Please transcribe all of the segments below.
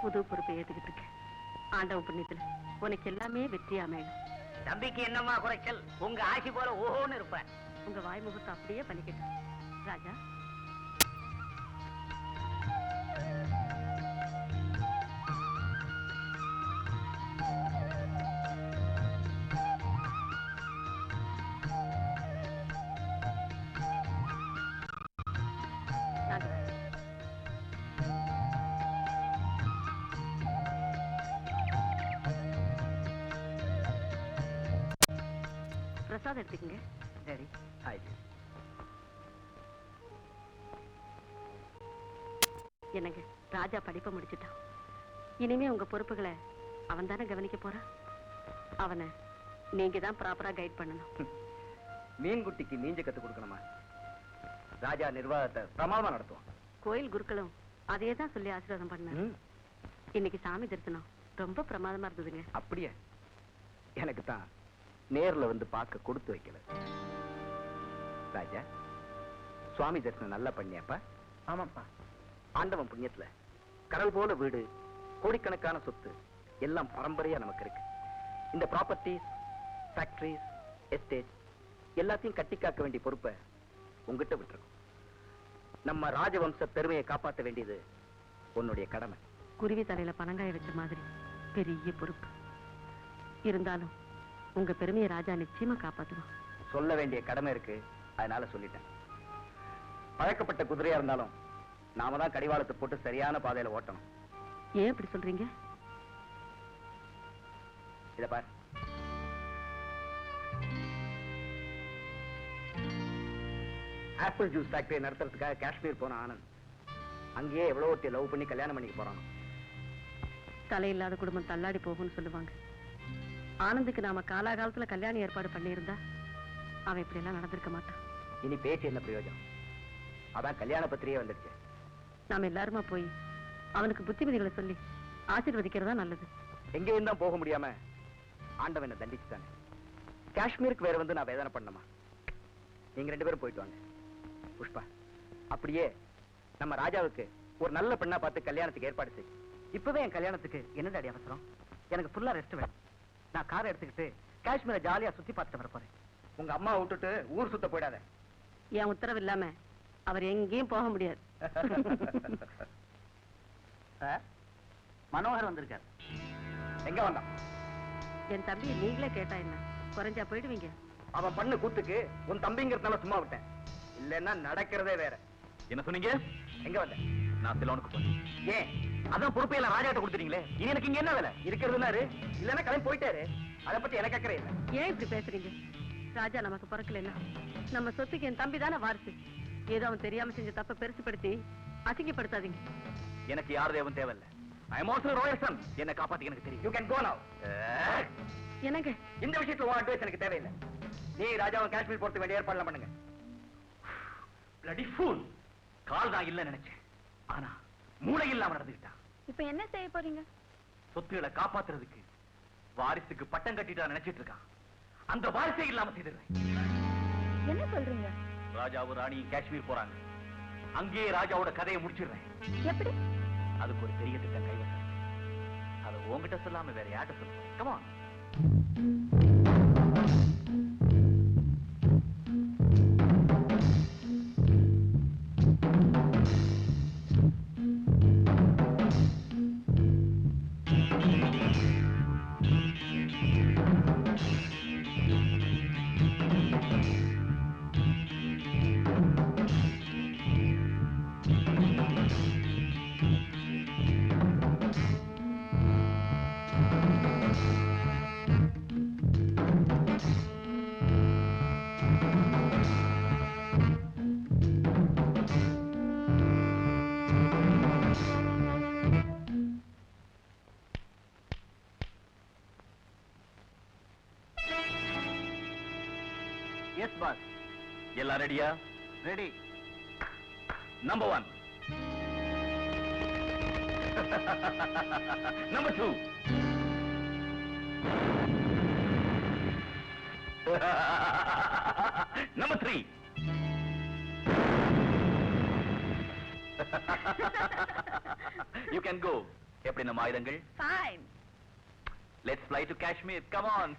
புது பொறுப்பை ஏத்துக்கிட்டு இருக்கேன். ஆண்டவ புண்ணியத்துல உனக்கு எல்லாமே வெற்றி அமையணும். தம்பிக்கு என்னம்மா குறைச்சல்? உங்க ஆசி போல ஓஹோன்னு இருப்பேன். உங்க வாய் முகத்தை அப்படியே பண்ணிக்கிட்டேன் ராஜா. பிரசாதம் எடுத்துக்கங்க. சரி. என்னங்க, ராஜா படிப்பை முடிச்சுட்டான். இனிமே உங்க பொறுப்புகளை அவன் தானே கவனிக்க போறான். அவனை நீங்க தான் ப்ராப்பரா கைட் பண்ணணும். மீன்குட்டிக்கு நீஞ்ச கத்து கொடுக்கணுமா? ராஜா நிர்வாகத்தை பிரமாதமா நடத்துவான். கோயில் குருக்களும் அதே தான் சொல்லி ஆசீர்வாதம் பண்ணாங்க. இன்னைக்கு சாமி தரிசனம் ரொம்ப பிரமாதமா இருந்ததுங்க. அப்படியே எனக்கு தான் நேர்ல வந்து பார்க்க கொடுத்து வைக்கல. ராஜா, சுவாமி தரிசனம் நல்லா பண்ணியாப்பா? ஆமாப்பா. ஆண்டவன் புண்ணியத்துல கடல் போல வீடு, கோடிக்கணக்கான சொத்து எல்லாம் பரம்பரையா நமக்கு இருக்கு. இந்த ப்ராப்பர்ட்டிஸ், ஃபேக்டரிஸ், எஸ்டேட் எல்லாத்தையும் கட்டி காக்க வேண்டிய பொறுப்பை உங்ககிட்ட விட்டுருக்கும். நம்ம ராஜவம்ச பெருமையை காப்பாற்ற வேண்டியது உன்னுடைய கடமை. குருவி தலையில பனங்காய வச்ச மாதிரி பெரிய பொறுப்பு இருந்தாலும் உங்க பெருமையை ராஜா நிச்சயமா காப்பாத்துவான். சொல்ல வேண்டிய கடமை இருக்கு, அதனால சொல்லிட்டேன். பழக்கப்பட்ட குதிரையா இருந்தாலும் நாம தான் கடிவாளத்தை போட்டு சரியான பாதையில ஓட்டணும். ஏன் இப்படி சொல்றீங்க? இத பாரு, ஆப்பிள் ஜூஸ் ஃபேக்டரி நடத்துறதுக்காக காஷ்மீர் போன ஆனந்த் அங்கேயே எவ்வளவு ஒருத்தி லவ் பண்ணி கல்யாணம் பண்ணிக்க போறான். தலையில்லாத குடும்பம் தள்ளாடி போகும்னு சொல்லுவாங்க. ஆனந்துக்கு நாம காலாகாலத்துல கல்யாணம் ஏற்பாடு பண்ணியிருந்தா அவன் இப்படி எல்லாம் நடந்திருக்க மாட்டான். இனி பேச்சு என்ன பிரயோஜனம்? அதான் கல்யாண பத்திரிகை வந்துருச்சு. நாம எல்லாருமா போய் அவனுக்கு புத்திமதிகளை சொல்லி ஆசீர்வதிக்கிறதா நல்லது. எங்கேயும் தான் போக முடியாம ஆண்டவன் என்ன தண்டிச்சுட்டானே. காஷ்மீருக்கு வேற வந்து நான் வேதனை பண்ணமா? நீங்க 2 பேரும் போயிட்டு வாங்க. புஷ்பா, அப்படியே நம்ம ராஜாவுக்கு ஒரு நல்ல பெண்ணா பார்த்து கல்யாணத்துக்கு ஏற்பாடு செய். இப்பவே என் கல்யாணத்துக்கு என்னடாடி அவசரம்? எனக்கு ஃபுல்லா ரெஸ்ட் வேணும். நான் காரை எடுத்துக்கிட்டு காஷ்மீரை ஜாலியா சுத்தி பார்த்துட்டு வர போறேன். உங்க அம்மா விட்டுட்டு ஊர் சுத்த போயிடாத. என் உத்தரவு இல்லாம அவர் எங்கேயும் போக முடியாது. மனோகர் வந்திருக்காரு. எங்க வந்தான்? என் தம்பி நீங்களே கேட்டா என்ன, குறைஞ்சா போயிடுவீங்க. அவன் பண்ணு கூத்துக்கு உன் தம்பிங்கிறதுனால சும்மா விட்டேன். இல்லன்னா நடக்கிறதே வேற. என்ன சொன்னீங்க? எங்க வந்த? நான் சிலோனுக்கு போனேன். ஏன்? அதான் பொறுப்பையெல்லாம் ராஜாட்ட கொடுத்துட்டீங்களே, இனி எனக்கு இங்க என்ன வேலை? இருக்கிறதுனாரு இல்லன்னா கிளம்பி போயிட்டாரு. அதை பத்தி எனக்கு அக்கறை இல்லை. ஏன் இப்படி பேசுறீங்க? ராஜா நமக்கு பிறக்கல, நம்ம சொத்துக்கு என் தம்பி தானே வாரிசு. ஏதோ அவன் தெரியாம செஞ்ச தப்ப பெருசுப்படுத்தி அசிங்கப்படுத்தாதீங்க. எனக்கு யார் தேவன் தேவையில்லை. ஐ அம் ஆல்சோ ராயல் சன். என்ன காப்பாத்தி எனக்கு தெரியும். யூ கேன் கோ நவ. என்னங்க இந்த விஷயத்துல உன் அட்வைஸ் எனக்கு தேவையில்லை. நீ ராஜாவை காஷ்மீர் போறதுக்கு வேண்டிய ஏற்பாடுலாம் பண்ணுங்க. bloody fool. கால் தான் இல்ல நினைச்சேன், ஆனா மூளை இல்லாம நடந்துக்கிட்டான். இப்ப என்ன செய்ய போறீங்க? சொத்துக்களை காப்பாத்துறதுக்கு வாரிசுக்கு பட்டம் கட்டிட்டா நினைச்சிட்டு இருக்கான். அந்த வாரிசே இல்லாம செய்திருவேன். என்ன சொல்றீங்க? ராஜாவும் ராணியும் காஷ்மீர் போறாங்க. அங்கேயே ராஜாவோட கதையை முடிச்சிடுறேன். எப்படி? அதுக்கு ஒரு பெரிய திட்டம் கைவசம். அதை உங்ககிட்ட சொல்லாம வேற யார்கிட்ட சொல்லுவேன்? Come on. Yes boss. எல்லாம் ரெடியா? Ready. Number 1. Number 2. Number 3. You can go. எப்படி நம்ம ஆயுதங்கள்? Fine. Let's fly to Kashmir. Come on.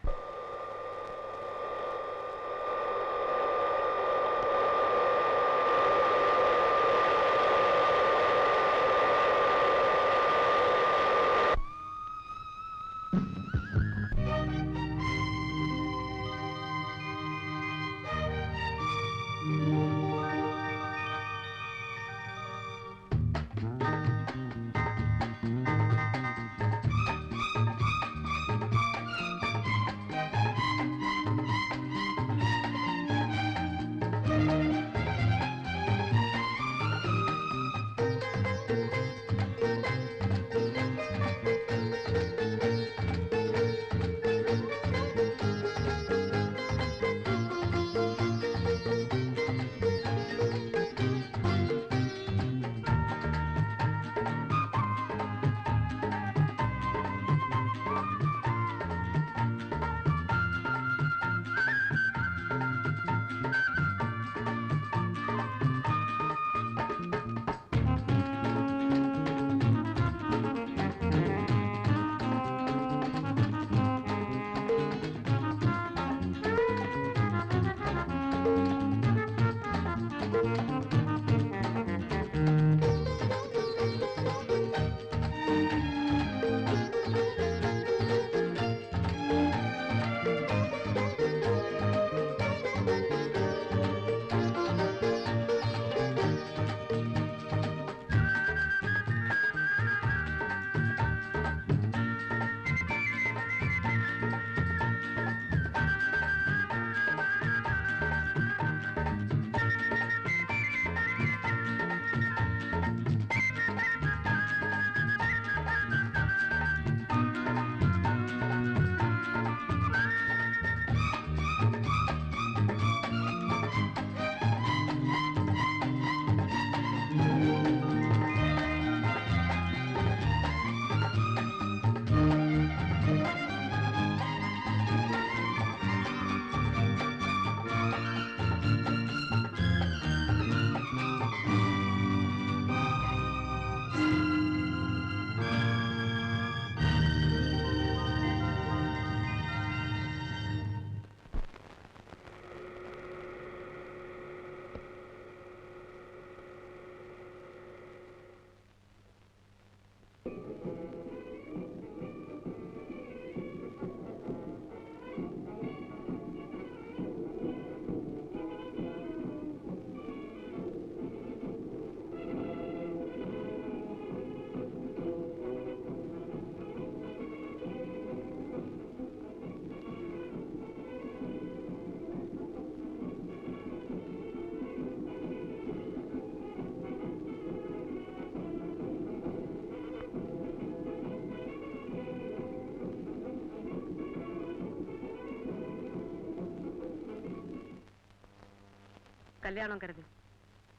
கல்யாணங்கிறது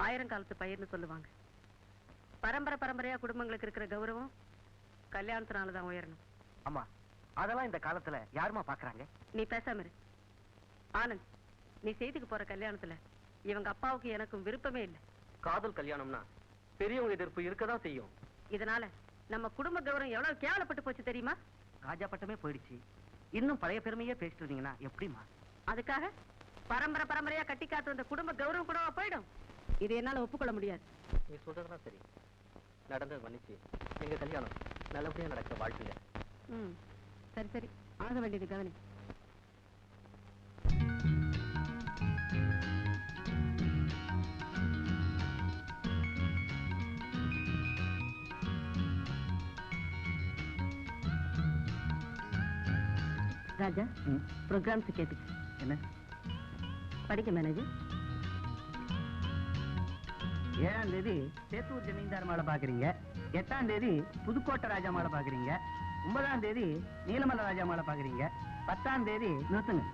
ஆயிரங்காலத்து பயிர்னு சொல்லுவாங்க. பரம்பரை பரம்பரையா குடும்பங்களுக்கு இருக்கிற கௌரவம் கல்யாணத்தினாலதான் உயரணும். அம்மா, அதெல்லாம் இந்த காலத்துல யாருமா பாக்குறாங்க? நீ பேசாம இரு. ஆனந்த், நீ செய்துக்கு போற கல்யாணத்துல இவங்க அப்பாவுக்கு எனக்கும் விருப்பமே இல்லை. காதல் கல்யாணம்னா பெரியவங்க எதிர்ப்பு இருக்கதான் செய்யும். இதனால நம்ம குடும்ப கௌரவம் எவ்வளவு கேவலப்பட்டு போச்சு தெரியுமா? ராஜா பட்டமே போயிடுச்சு. இன்னும் பழைய பெருமையே பேசிட்டு இருந்தீங்கன்னா எப்படிமா? அதுக்காக பரம்பரை பரம்பரையா கட்டி காத்து வந்த குடும்ப கௌரவம் கூடவா போயிடும்? இது என்னால ஒப்புக்கொள்ள முடியாது. நீ சொல்றதெல்லாம் சரி. நடந்தது மன்னிச்சு எங்க கல்யாணம் நல்லபடியா நடக்கிற வாழ்க்கையில. சரி சரி, ஆக வேண்டியது கவனி. ராஜா, ப்ரோக்ராம்ஸ் கேட்டுச்சு. என்ன படிக்க மேனேஜர்? 7ஆம் தேதி சேத்தூர் ஜமீன்தார் மாலை பாக்குறீங்க, 8ஆம் தேதி புதுக்கோட்டை ராஜா மாலை பாக்குறீங்க, 9ஆம் தேதி நீலமலை ராஜா மாலை பாக்குறீங்க, 10ஆம் தேதி நிறுத்துங்க.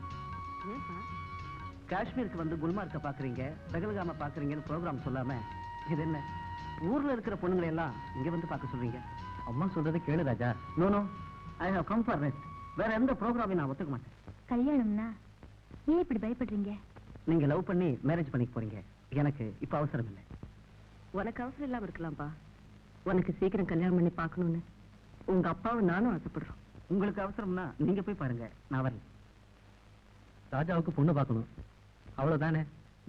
காஷ்மீருக்கு வந்து குல்மார்க்க பாக்குறீங்க, பெகல்காம பாக்குறீங்கன்னு ப்ரோக்ராம் சொல்லாம இது என்ன ஊர்ல இருக்கிற பொண்ணுங்களை எல்லாம் இங்க வந்து பார்க்க சொல்றீங்க? அம்மா சொல்றதை கேளு Raja. No no, I have come for rest. வேற எந்த ப்ரோக்ராமையும் நான் ஒத்துக்க மாட்டேன். கல்யாணம்னா ஏன் இப்படி பயப்படுறீங்க? நீங்க லவ் பண்ணி மேரேஜ் பண்ணிக்க போறீங்க. எனக்கு இப்ப அவசரம் இல்லை. உனக்கு அவசரம் இல்லாம இருக்கலாம்பா. உனக்கு சீக்கிரம் கல்யாணம் பண்ணி பார்க்கணும்னு உங்க அப்பாவும் நானும் ஆசைப்படுறோம். உங்களுக்கு அவசரம்னா நீங்க போய் பாருங்க, நான் வரல. ராஜாவுக்கு பொண்ணு பார்க்கணும், அவ்வளவுதானே.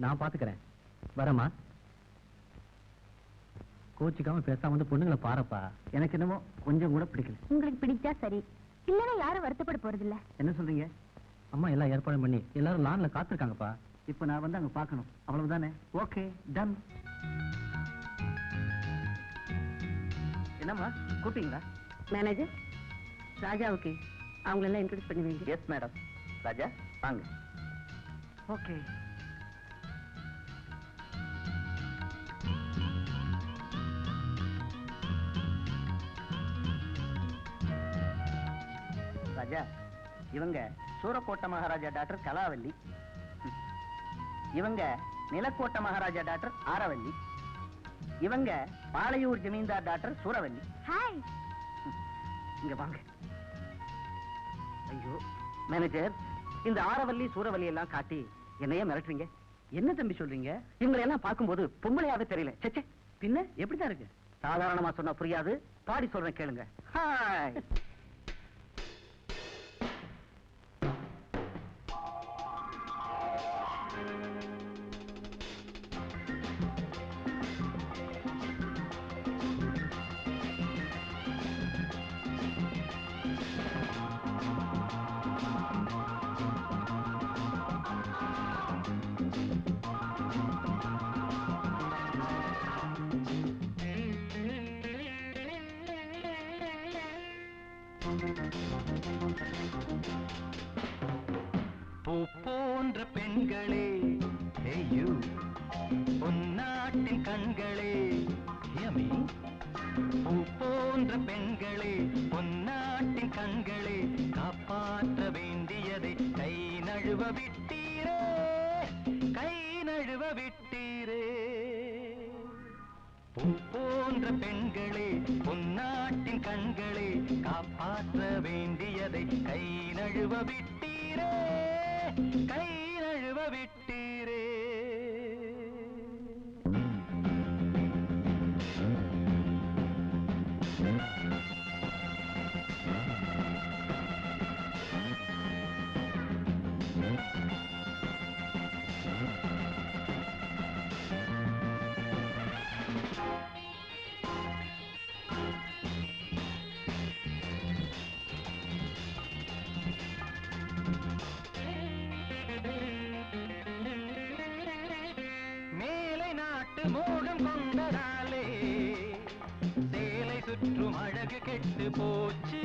நான் பாத்துக்கிறேன். வரமா, கோச்சிக்காம பேசாம வந்து பொண்ணுங்களை பாருப்பா. எனக்கு என்னமோ கொஞ்சம் கூட பிடிக்கல. உங்களுக்கு பிடிச்சா சரி, இல்லைன்னா யாரும் வருத்தப்பட போறதில்ல. என்ன சொல்றீங்க? அம்மா எல்லாம் ஏற்பாடு பண்ணி எல்லாரும் லான்ல காத்திருக்காங்கப்பா. இப்ப நான் வந்து அங்க பார்க்கணும், அவ்வளவுதானே. Okay, done. என்னம்மா கூப்பிட்டீங்களா? மேனேஜர், ராஜாவுக்கு அவங்களெல்லாம் இன்ட்ரோடியூஸ் பண்ணி வைங்க. Yes madam. ராஜா வாங்க. ஓகே. ராஜா, இவங்க சூரக்கோட்டை மகாராஜா டாக்டர் கலாவல்லி. இவங்க நிலக்கோட்டை மகாராஜா டாக்டர் ஆரவல்லி. இவங்க பாளையூர் ஜமீன்தார் டாக்டர் சூரவல்லி. ஹாய். இங்க வாங்க. ஐயோ மேனேஜர், இந்த ஆரவல்லி சூரவல்லி எல்லாம் காட்டி என்னையே மிரட்டுறீங்க. என்ன தம்பி சொல்றீங்க? இவங்களை எல்லாம் பார்க்கும்போது பொம்பளையாவே தெரியல. சச்சே, பின்ன எப்படிதான் இருக்கு? சாதாரணமா சொன்னா புரியாது, பாடி சொல்றேன் கேளுங்க. ஹாய். பூ போன்ற பெண்களே, ஐயோ பொன்னாட்டின் கண்களே, யமி. பூ போன்ற பெண்களே, பொன்னாட்டின் கண்களே, காப்பாற்ற வேண்டியதை கை நழுவ விட்டீரே, கை நழுவ விட்டீரே. பூ போன்ற பெண்களே, பொன்னாட்டின் கண்களே, காப்பாற்ற வேண்டியதை கை நழுவ விட்டீரே, கை நழுவ விட்டீரே. மேலை நாட்டு மோகம் கொண்டதாலே சேலை சுற்றும் அழகு கெட்டு போச்சு.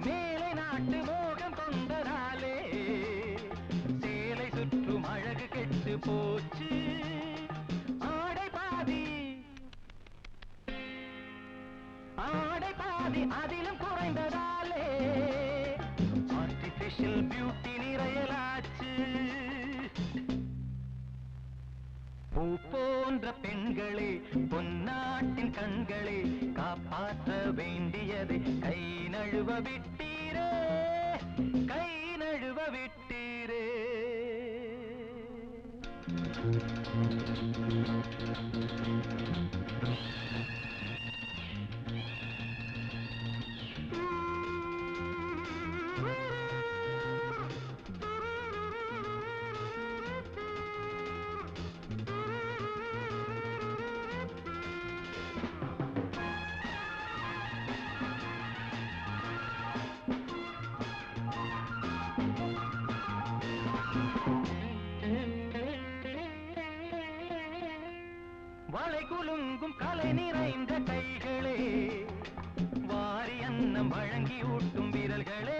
மேலை நாட்டு மோகம் கொண்டதாலே சேலை சுற்றும் அழகு கெட்டு போச்சு. ஆடை பாதி, ஆடை பாதி அதிலும் குறைந்ததாலே ஆர்டிபிஷியல் பியூட்டி நிறையலாச்சு. பூ போன்ற பெண்களே, பொன்னாட்டின் கண்களே, காப்பாற்ற வேண்டியதை கை நழுவ விட்டீரே, கை நழுவ விட்டீரே. வளை குலுங்கும் கலை நிறைந்த கைகளே, வாரி அன்னம் வழங்கி ஊட்டும் விரல்களே.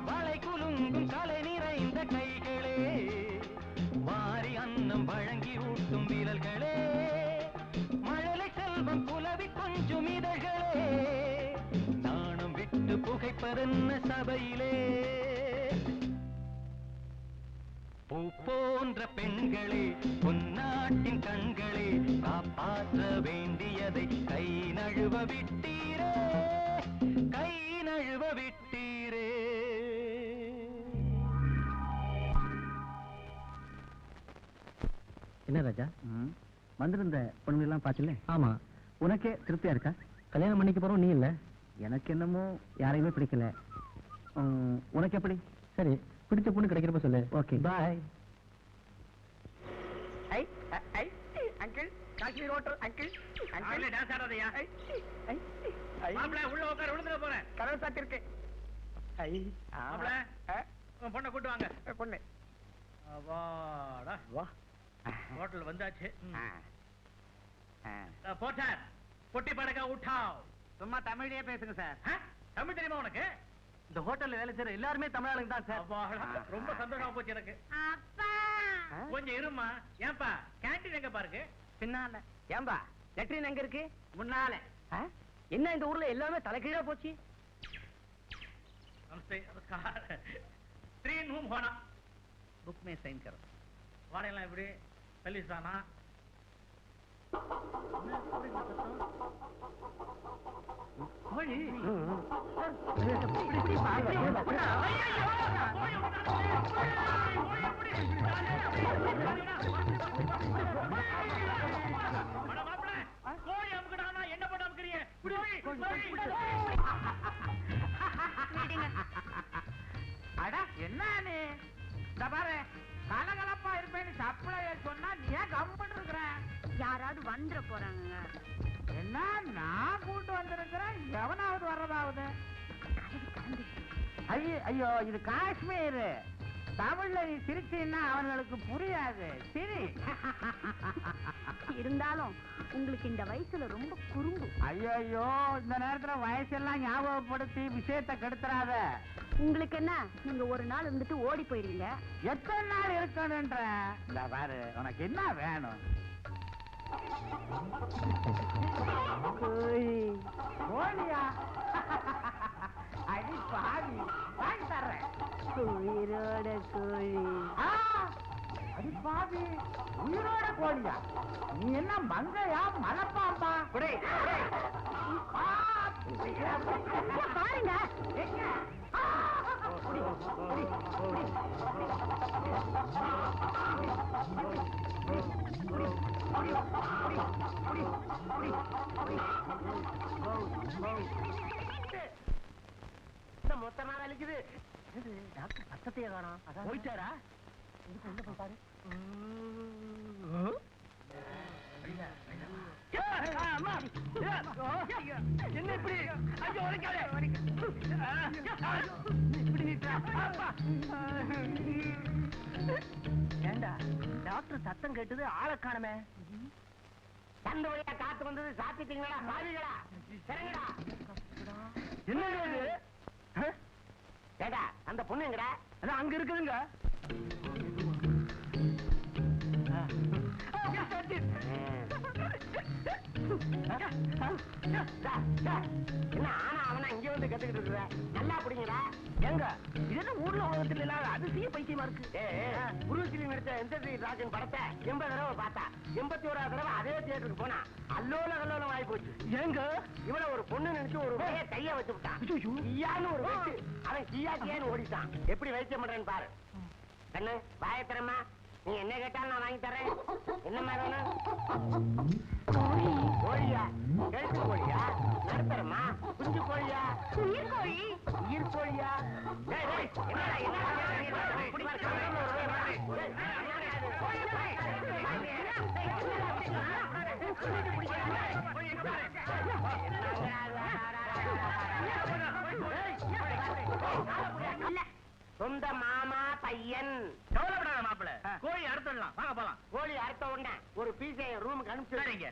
வளை குலுங்கும் கலை நிறைந்த கைகளே, வாரி அன்னம் வழங்கி ஊட்டும் விரல்களே. மழலை செல்வம் புலவி கொஞ்சும் இதழ்களே, நாணம் விட்டு புகைப்பதென்ன சபையிலே. பூ போன்ற பெண்களே, பொன்னாட்டின் கண்களே, காப்பாற்ற வேண்டியதை கை நழுவ விட்டீரே, கை நழுவ விட்டீரே. என்ன ராஜா, வந்திருந்த பொண்ணுங்க எல்லாம் பாத்துல? ஆமா. உனக்கே திருப்தியா இருக்கா? கல்யாணம் பண்ணிக்க போறோம், நீ இல்ல. எனக்கு என்னமோ யாரையுமே பிடிக்கல. உனக்கு எப்படி? சரி, பிடிச்ச பொண்ணு கிடைக்கிறப்ப சொல்லு. Okay, bye. Uncle, Kashmir hotel uncle. Uncle dance ஆடாதயா? மாப்ள உள்ள உட்கார, விழுந்துற போறேன். கதவு சாத்தி இருக்கு. மாப்ள உன் பொண்ணை கூட்டு வாங்க. பொண்ணு வாடா. வா, ஹோட்டல் வந்தாச்சு. போட்டார், பொட்டி படகா உட்டாவ். சும்மா தமிழ்லயே பேசுங்க சார். தமிழ் தெரியுமா உனக்கு? இந்த ஹோட்டல்ல வேலை செய்யற எல்லாருமே தமிழாளுங்க தான் சார். ரொம்ப சந்தோஷமா போச்சு எனக்கு. கொஞ்சம் இருமா. ஏன்பா கேண்டீன் எங்க பாருங்க? பின்னால. ஏம்பா லெட்ரின் எங்க இருக்கு? முன்னால. என்ன இந்த ஊர்ல எல்லாமே தலைகீழா போச்சு? நமஸ்தே, நமஸ்கார். 3 रूम होना, बुक में साइन करो. வாடகைலாம் எப்படி? பல்லிஸ்தானா? கோழி. என்ன போட்டு அமுக்குறீங்க? அட என்ன நீ பாரு, கலகலப்பா இருப்பேன்னு சப்ளை சொன்னா நீ ஏன் கம்முன்னு இருக்கிற? யாராவது வந்துட போறாங்க. என்ன நான் கூட்டு வந்திருக்கிறேன், எவனாவது வர்றதாவது? ஐயோ ஐயோ, இது காஷ்மீர். தமிழ்ல நீ சிரிச்சீன்னா அவங்களுக்கு புரியாது. சரி. இருந்தாலும் உங்களுக்கு இந்த வயசுல ரொம்ப குறும்பு. ஐயோ, இந்த நேரத்துல வயசெல்லாம் ஞாபகப்படுத்தி விஷயத்தை கெடுத்துறாத. உங்களுக்கு என்ன, நீங்க ஒரு நாள் இருந்துட்டு ஓடி போயிருவீங்க. எத்தனை நாள் இருக்கணும்ன்ற? இந்த பாரு, உனக்கு என்ன வேணும்? கோழியா? அடி பாவி, வாங்கி தர்றேன். உயிரோட கோழி. அடி பாவி, உயிரோட கோழியா? நீ என்ன மங்கையா மலைப்பாம்பா? பாருங்க. மொத்த நாள் அழிக்குது. டாக்டர் சத்தத்தையே காணோம். போயிட்டாரா? பாரு. என்ன இப்படி? ஏண்டா டாக்டர் சத்தம் கேட்டது, ஆளை காணுமே. தந்த வழியா காத்து வந்தது, சாப்பிட்டீங்களா பாவிகளா? சரிங்களா? என்ன கேட்டா அந்த பொண்ணு எங்கடா? அதான் அங்க இருக்குதுங்க. என்ன ஆனா அவனா இங்க வந்து கத்துக்கிட்டு இருக்கிற? நல்லா அப்படிங்கடா. எங்க இது என்ன ஊர்ல உலகத்துல இல்லாத அதிசய பைத்தியமா இருக்கு. புரூஸ்லி நடித்த எந்த ராஜன் படத்தை 80 தடவை பார்த்தா, 81வது தடவை அதே தியேட்டருக்கு போனா அல்லோல கல்லோலம் ஆகி போச்சு. எங்க இவனை ஒரு பொண்ணு நினைச்சு ஒரு கைய வச்சு விட்டான். கியான்னு ஒரு வச்சு அவன் கியான்னு ஓடிட்டான். எப்படி வைத்தியம் பண்றேன்னு பாரு. கண்ணு வாயத்திரமா, நீ என்ன கேட்டாலும் நான் வாங்கி தரேன். என்ன மாதிரி வேணும்? கோழியா? கழுத்து கோழியா? நடுத்தரமா? குஞ்சு கோழியா? உயிர் கோழி. உயிர் கோழியா? சொந்த மாமா பையன். கவலைப்படாத மாப்பிள, கோழி அறுத்துடலாம். வாங்க போலாம். கோழி அறுத்த உடனே ஒரு பீஸை ரூமுக்கு அனுப்பிச்சுடுறீங்க.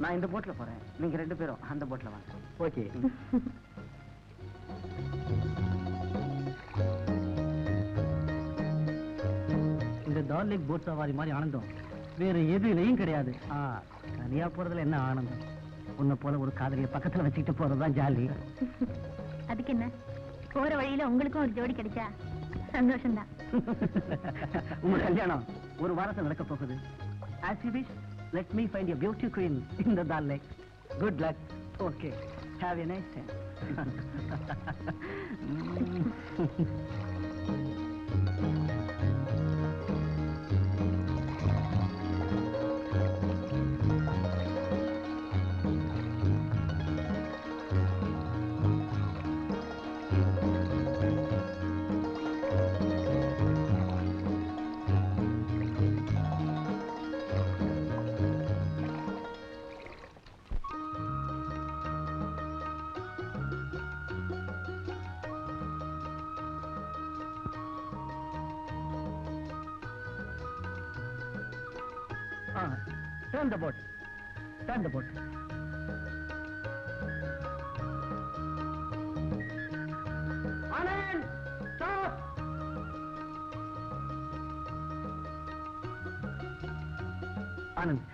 நான் இந்த போட்ல போறேன், நீங்க 2 பேரும் அந்த போட்ல வாங்க. ஓகே. இந்த டால் லேக் போட் சவாரி மாதிரி ஆனந்தம் வேற எதுலையும் கிடையாது. தனியா போறதுல என்ன ஆனந்தம்? உன்னை போல ஒரு காதலியை பக்கத்துல வச்சுக்கிட்டு போறதுதான் ஜாலி. அதுக்கு என்ன, போற வழியில உங்களுக்கும் ஒரு ஜோடி கிடைச்சா சந்தோஷம்தான். உங்க கல்யாணம் ஒரு வாரத்துல நடக்க போகுது. As you wish, let me find a beauty queen in the Dal Lake. Good luck. Okay, have a nice time. Turn the boat. Turn the boat. Anand, stop. Anand,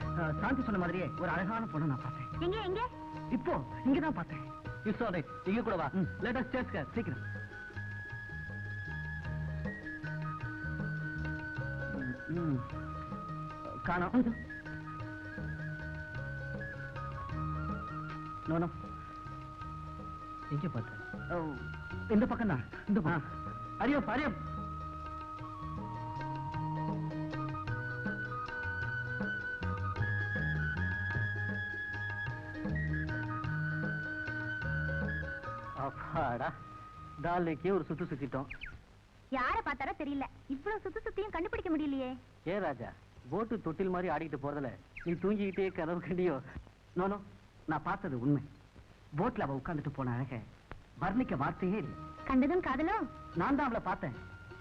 Shanti சொன்ன மாதிரியே ஒரு அழகான பொண்ணு நான் பார்த்தேன். எங்க எங்க? இப்போ இங்கதான் பார்த்தேன். It's all right. இங்க கூட வா. Let us chase her. சீக்கிரம். காணோம். நோ எங்க பார்த்த? இந்த பக்கம் தான். இந்த பக்கம். அரியப் அரியப். அப்பாடா, டால்லேக்கே ஒரு சுத்து சுத்திட்டோம். யார பார்த்தாரோ தெரியல, இவ்வளவு சுத்தி சுத்தியும் கண்டுபிடிக்க முடியலையே. ஏ ராஜா, போட்டு தொட்டில் மாதிரி ஆடிக்கிட்டு போறதுல நீ தூங்கிக்கிட்டே கனவு கண்டியோ? நோ, நான் பார்த்தது உண்மை. போட்ல அவ உட்கார்ந்துட்டு போன அழக வர்ணிக்க வார்த்தையே இல்லை. கண்டதும் காதலோ? நான் தான் அவளை பார்த்தேன்,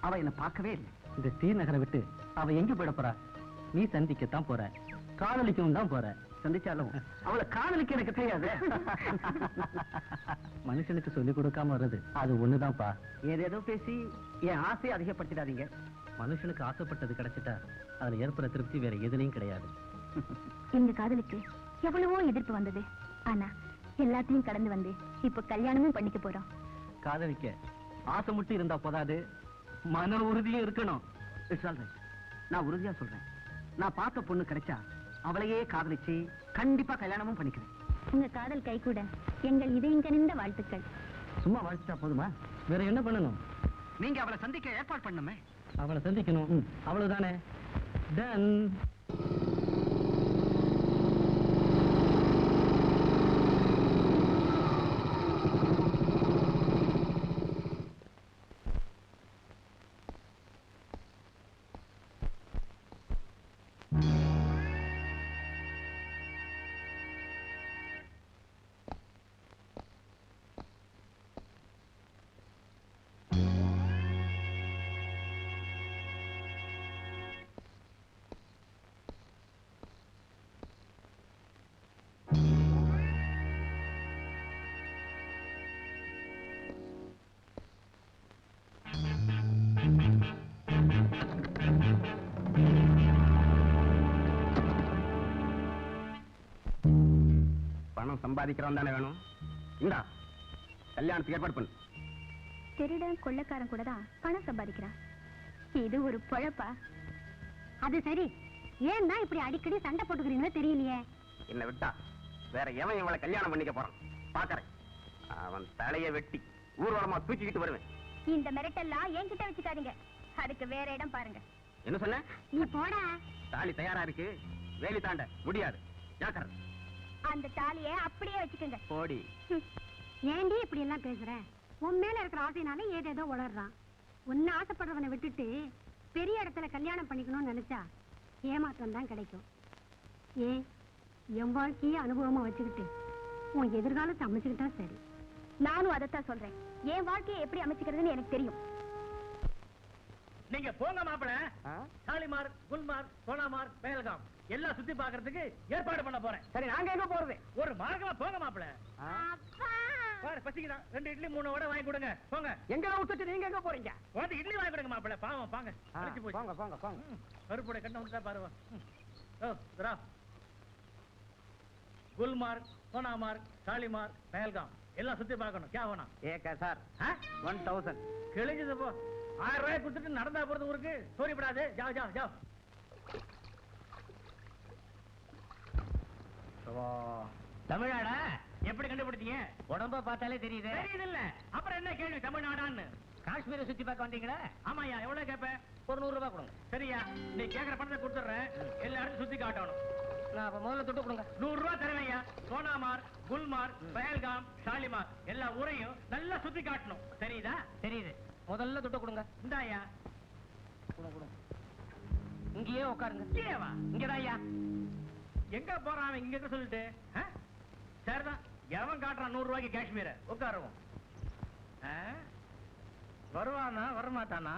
அவ என்ன பார்க்கவே இல்லை. இந்த ஸ்ரீநகரை விட்டு அவ எங்க போயிட போறா? நீ சந்திக்கத்தான் போற, காதலிக்கவும் தான் போற. சந்திச்சாலும் அவளை காதலிக்க எனக்கு தெரியாது. மனுஷனுக்கு சொல்லி கொடுக்காம வர்றது அது ஒண்ணுதான்ப்பா. ஏதேதோ பேசி என் ஆசையை அதிகப்படுத்திடாதீங்க. மனுஷனுக்கு ஆசைப்பட்டது கிடைச்சிட்டா அதுல ஏற்படுற திருப்தி வேற எதுலயும் கிடையாது. எங்க காதலுக்கு எவ்வளவோ எதிர்ப்பு வந்தது, ஆனா எல்லாத்தையும் கடந்து வந்து இப்ப கல்யாணமும் பண்ணிக்க போறோம். காதலிக்க ஆசை மட்டும் இருந்தா போதாது, மன உறுதியும் இருக்கணும். It's all right. நான் உறுதியா சொல்றேன், நான் பார்த்த பொண்ணு கிடைச்சா அவளையே காதலிச்சு கண்டிப்பா கல்யாணமும் பண்ணிக்கிறேன். உங்க காதல் கைகூட எங்கள் இதயம் கனிந்த வாழ்த்துக்கள். சும்மா வாழ்த்துட்டா போதுமா? வேற என்ன பண்ணணும்? நீங்க அவளை சந்திக்க ஏற்பாடு பண்ணுமே. அவளை சந்திக்கணும், அவ்வளவுதானே. டன். பணம் சம்பாதிக்கிறவன் தானே வேணும். இந்தா கல்யாணத்துக்கு ஏற்பாடு பண்ணு. திருடன் கொள்ளக்காரன் கூட தான் பணம் சம்பாதிக்கிறான். இது ஒரு பொழப்பா? அது சரி, ஏன்னா இப்படி அடிக்கடி சண்டை போட்டுக்கிறீங்களோ தெரியலையே. என்ன விட்டா வேற எவன் இவளை கல்யாணம் பண்ணிக்க போறான் பாக்குறேன். அவன் தலைய வெட்டி ஊர்வலமா தூக்கிக்கிட்டு வருவேன். இந்த மிரட்டெல்லாம் என்கிட்ட வச்சுக்காதீங்க, அதுக்கு வேற இடம் பாருங்க. என்ன சொன்ன? நீ போடா. தாலி தயாரா இருக்கு, வேலி தாண்ட முடியாது. ஜாக்கிரதை. அந்த தாலியை அப்படியே வச்சுக்கோங்க. போடி. ஏண்டி இப்படி எல்லாம் பேசுற? உன் மேல இருக்கிற ஆசைனால ஏதேதோ உளறான். உன்னை ஆசைப்படுறவனை விட்டுட்டு பெரிய இடத்துல கல்யாணம் பண்ணிக்கணும்னு நினைச்சா ஏமாற்றம் தான் கிடைக்கும். ஏன் என் வாழ்க்கையே அனுபவமா வச்சுக்கிட்டு உன் எதிர்காலத்தை அமைச்சுக்கிட்டா சரி. நானும் அதைத்தான் சொல்றேன். என் வாழ்க்கையை எப்படி அமைச்சுக்கிறதுன்னு எனக்கு தெரியும். நீங்க போங்க மாப்பிள. சாலிமார், குல்மார்க், சோனாமார்க், பேல்காம் எல்லாம் சுத்தி பாக்குறதுக்கு ஏற்பாடு பண்ண போறேன். சரி, நாங்க எங்க போறது? ஒரு மார்க்கமா போங்க மாப்பிள. பாரு, பசிக்குதான். 2 இட்லி 3 வடை வாங்கி கொடுங்க. போங்க. எங்க விட்டுட்டு நீங்க எங்க போறீங்க? வந்து இட்லி வாங்கி கொடுங்க மாப்பிள. பாவம் பாங்க. அடிச்சு போச்சு. போங்க போங்க போங்க. கருப்புடைய கண்ணை வந்துட்டா பாருவா. ஓ தரா. குல்மார்க், சோனாமார்க், சாலிமார், பேல்காம் எல்லாம் சுத்தி பார்க்கணும். क्या होना? ஏகா சார் 1000 கிழிஞ்சது போ. 1000 ரூபாய் கொடுத்துட்டு நடந்தா போறது ஊருக்கு. சோரிப்படாது. ஜாவ் ஜாவ் ஜாவ். தமிழாடா எப்படி கண்டுபிடிச்சீங்க? உடம்ப பார்த்தாலே தெரியுது. தெரியுது இல்ல, அப்புறம் என்ன கேள்வி தமிழ்நாடான்னு? காஷ்மீரை சுத்தி பார்க்க வந்தீங்களா? ஆமாயா, எவ்வளவு கேப்ப? ஒரு 100 ரூபாய் கொடுங்க. சரியா, நீ கேக்குற பணத்தை கொடுத்துறேன். எல்லா இடத்தையும் சுத்தி காட்டணும். நான் அப்ப முதல்ல துட்டு கொடுங்க. 100 ரூபாய் தருவையா. சோனாமார், குல்மார், பஹல்காம், ஷாலிமார் எல்லா ஊரையும் நல்லா சுத்தி காட்டணும். தெரியுதா? தெரியுது. முதல்ல துட்டு கொடுங்க. இந்தாயா. கொடுங்க. இங்கேயே உட்காருங்க. இங்கேவா? இங்கதான் ஐயா. எங்க போறான் அவன்? இங்க இருக்க சொல்லிட்டு. சரிதான், எவன் காட்டுறான் 100 ரூபாய்க்கு காஷ்மீர? உட்காருவோம். வருவானா வரமாட்டானா?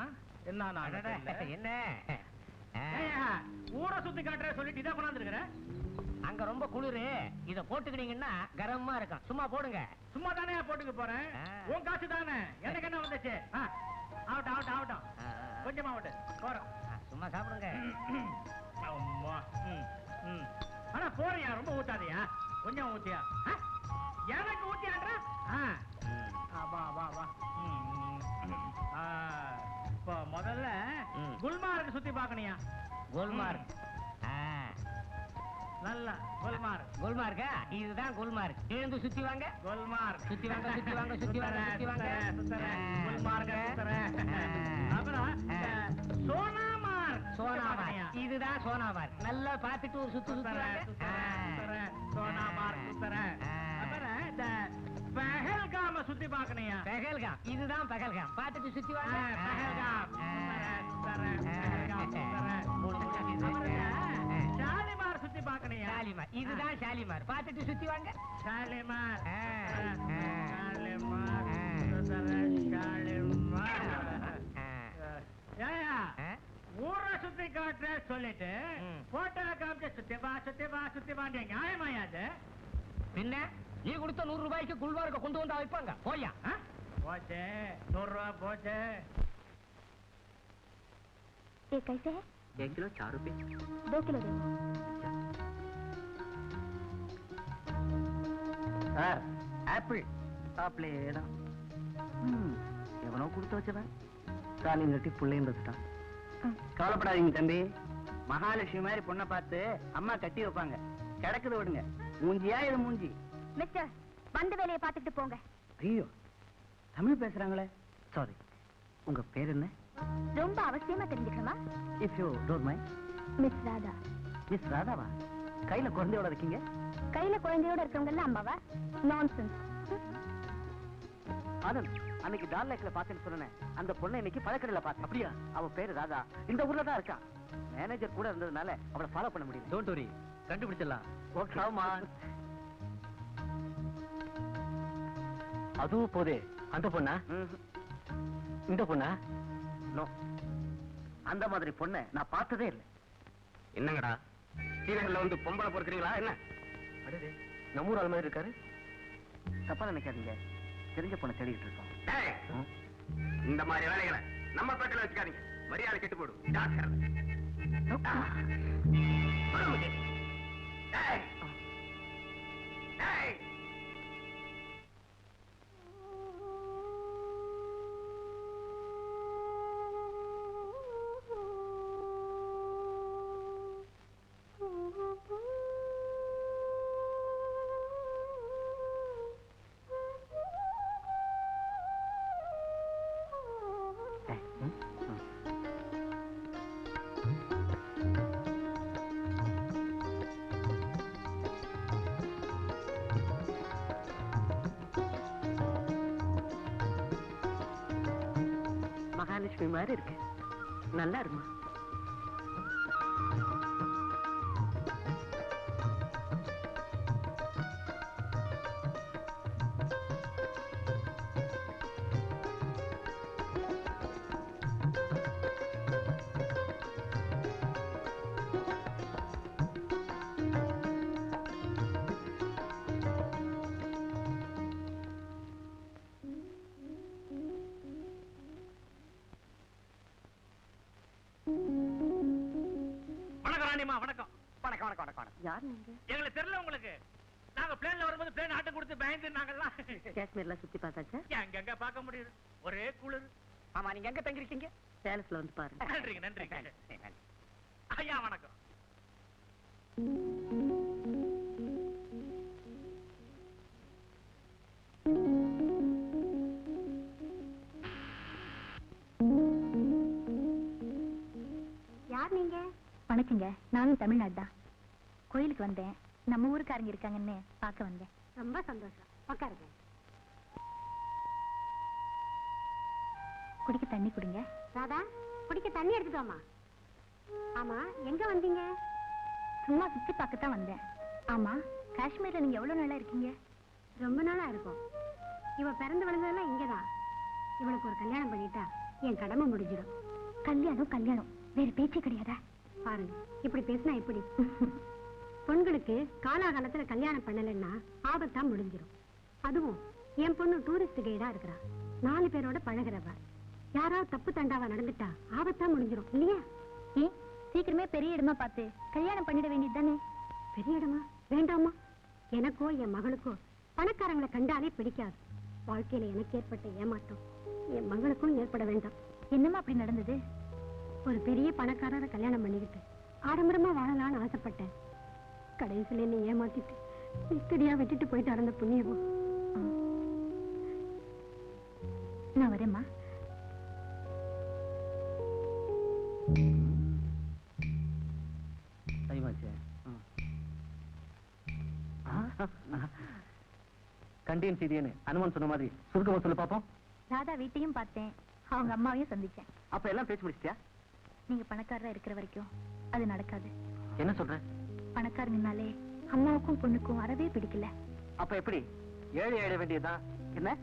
என்ன ஊரை சுத்தி காட்டுற சொல்லிட்டு இதை கொண்டாந்துருக்கிற? அங்க ரொம்ப குளிரு. இத போட்டுக்கிட்டீங்கன்னா கரமா இருக்கும். சும்மா போடுங்க. சும்மா தானே போட்டுக்க போறேன். உன் காசு தானே, எனக்கு என்ன வந்துச்சு? ஆகட்டும் ஆகட்டும் ஆகட்டும், கொஞ்சமா ஆகட்டும், போறோம். சும்மா சாப்பிடுங்க. அம்மா. ஆனா போறியா, ரொம்ப ஊத்தாதையா, கொஞ்சம் ஊத்தியா. எனக்கு ஊத்தியான்றா? வா வா வா. இப்போ முதல்ல குல்மார்க் சுத்தி பாக்கணியா? குல்மார்க். நல்லா குல்மார்க். குல்மார்க்கா? இதுதான் குல்மார்க். எழுந்து சுத்தி வாங்க. குல்மார்க். சுத்தி வாங்க சுத்தி வாங்க சுத்தி வாங்க சுத்தி வாங்க. குல்மார்க் சுத்துறேன். அப்புறம் சோனாமார்க். சோனாமார்க். இதுதான் சோனாமார்க். நல்லா பார்த்துட்டு ஒரு சுத்து சுத்துறேன். சோனாமார்க் சுத்துறேன். அப்புறம் இந்த பஹல்காம சுத்தி பாக்கணையா? பஹல்காம். இதுதான் பஹல்காம். பார்த்துட்டு சுத்தி வாங்க. பஹல்காம். ஷாலிமார் சுத்தி பாக்கணையா? ஷாலிமார். இதுதான் ஷாலிமார். பார்த்துட்டு சுத்தி வாங்க. ஷாலிமார். ஷாலிமார். ஷாலிமார். ஏயா, ஊரை சுத்தி காட்டுற சொல்லிட்டு போட்டோ காமிச்சு சுத்தி வா சுத்தி வா சுத்தி வா. நியாயமாயா அது? பின்ன நீ கொடுத்த 100 ரூபாய்க்கு குல்வார்க்க கொண்டு வந்தா வைப்பாங்க. போயா. போச்சு 100 ரூபாய் போச்சு. ये कैसे है? 1 किलो 4 रुपए। 2 किलो दे। சார், ஆப்பிள் சாப்பிடலாம். எவனோ கொடுத்து வச்சவன் காலையும் கட்டி புள்ளையும் வச்சுட்டான். கவலைப்படாதீங்க தம்பி, மகாலட்சுமி மாதிரி பொண்ணை பார்த்து அம்மா கட்டி வைப்பாங்க. கிடக்குது விடுங்க. மூஞ்சியா இது மூஞ்சி? மிஸ்டர், வந்த வேலையை பார்த்துட்டு போங்க. ஐயோ, தமிழ் பேசுறாங்களே. சாரி, உங்க பேர் என்ன? ரொம்ப அவசியமா தெரிஞ்சுக்கணுமா? If you don't mind. Miss Radha. Miss ராதாவா? கையில குழந்தையோட இருக்கீங்க? கையில குழந்தையோட இருக்கவங்க எல்லாம் அம்மாவா? நான்சென்ஸ். ஆனந்த், அன்னைக்கு டார்லேக்ல பார்த்தேன்னு சொன்னேன். அந்த பொண்ணை இன்னைக்கு பழக்கடையில பார்த்தேன். அப்படியா? அவ பேரு ராதா. இந்த ஊர்ல தான் இருக்கா. மேனேஜர் கூட இருந்ததுனால அவளை ஃபாலோ பண்ண முடியும். டோன்ட் வரி, கண்டுபிடிச்சிடலாம். ஓகே. ஆமா. அதுவும் போதே. அந்த பொண்ணா? இந்த பொண்ணா? நோ, அந்த மாதிரி பொண்ணை நான் பார்த்ததே இல்லை. என்னங்கடா, சீனகர்ல வந்து பொம்பளை பொறுக்கிறீங்களா என்ன? அடே, நம்ம ஊர் ஆள் மாதிரி இருக்காரு. தப்பா நினைக்காதீங்க, தெரிஞ்ச பொண்ணை தேடிக்கிட்டு இருக்கோம். இந்த மாதிரி வேலைகளை நம்ம பக்கத்துல வச்சுக்காதீங்க. மரியாதை கெட்டு போடும். ஜாக்கிரதை. மகாலட்சுமி மாதிரி இருக்கு. நல்லா இருக்குமா? வணக்கம். வணக்கம் வணக்கம் வணக்கம். யார் நீங்க? எங்களுக்கு தெரியல உங்களுக்கு. நாங்க பிளேன்ல வரும்போது பிளேன் ஆட்ட கொடுத்து பயந்து நாங்கெல்லாம் காஷ்மீர்ல சுத்தி பார்த்தாச்சா? எங்க பார்க்க முடியுது, ஒரே குளிர். ஆமா, நீங்க எங்க தங்கிருக்கீங்க? பேலஸ்ல வந்து பாருங்க. நன்றிங்க நன்றிங்க. ஐயா வணக்கம். வணக்கங்க, நானும் தமிழ்நாடு தான். கோயிலுக்கு வந்தேன். நம்ம ஊருக்காரங்க இருக்காங்கன்னு பார்க்க வந்தேன். ரொம்ப சந்தோஷம். உட்காருங்க. குடிக்க தண்ணி குடிங்க. ராதா, குடிக்க தண்ணி எடுத்துட்டோமா? ஆமா, எங்க வந்தீங்க? சும்மா சுத்தி பார்க்கத்தான் வந்தேன். ஆமா, காஷ்மீர்ல நீங்க எவ்வளவு நாளா இருக்கீங்க? ரொம்ப நாளா இருக்கும். இவ பிறந்து வளர்ந்ததெல்லாம் இங்கதான். இவளுக்கு ஒரு கல்யாணம் பண்ணிட்டா என் கடமை முடிஞ்சிடும். கல்யாணம் கல்யாணம், வேற பேச்சே கிடையாதா? பாருங்க, இப்படி பேசினா எப்படி? பொண்களுக்கு காலாகாலத்துல கல்யாணம் பண்ணலைன்னா ஆபத்தா முடிஞ்சிடும். அதுவும் என் பொண்ணு டூரிஸ்ட் கைடா இருக்கிறா. 4 பேரோட பழகிறவ. யாராவது தப்பு தண்டாவா நடந்துட்டா ஆபத்தா முடிஞ்சிடும் இல்லையா? ஏன் சீக்கிரமே பெரிய இடமா பார்த்து கல்யாணம் பண்ணிட வேண்டியது தானே? பெரிய இடமா வேண்டாமா? எனக்கோ என் மகளுக்கோ பணக்காரங்களை கண்டாலே பிடிக்காது. வாழ்க்கையில எனக்கு ஏற்பட்ட ஏமாற்றம் என் மகளுக்கும் ஏற்பட வேண்டாம். என்னமா அப்படி நடந்தது? ஒரு பெரிய பணக்காரரை கல்யாணம் பண்ணிக்கிட்டு ஆடம்பரமா வாழலாம்னு ஆசைப்பட்டேன். கடைசியில என்னை ஏமாத்திட்டு இத்தடியா விட்டுட்டு போயிட்டு அந்த புண்ணியவோ. நான் வரேம்மா. கண்டேன் செய்தியன்னு அனுமன் சொன்ன மாதிரி சுருக்கமா சொல்ல பாப்போம். ராதா வீட்டையும் பார்த்தேன், அவங்க அம்மாவையும் சந்திச்சேன். அப்ப எல்லாம் பேச்சு முடிச்சிட்டியா? நீங்க பணக்காரரா இருக்கிற வரைக்கும் அது நடக்காது. என்ன சொல்ற? பணக்காரனாலே அம்மாவுக்கும் பொண்ணுக்கும் அறவே பிடிக்கல. அப்ப எப்படி? ஏழை ஏழை வேண்டியதுதான். என்ன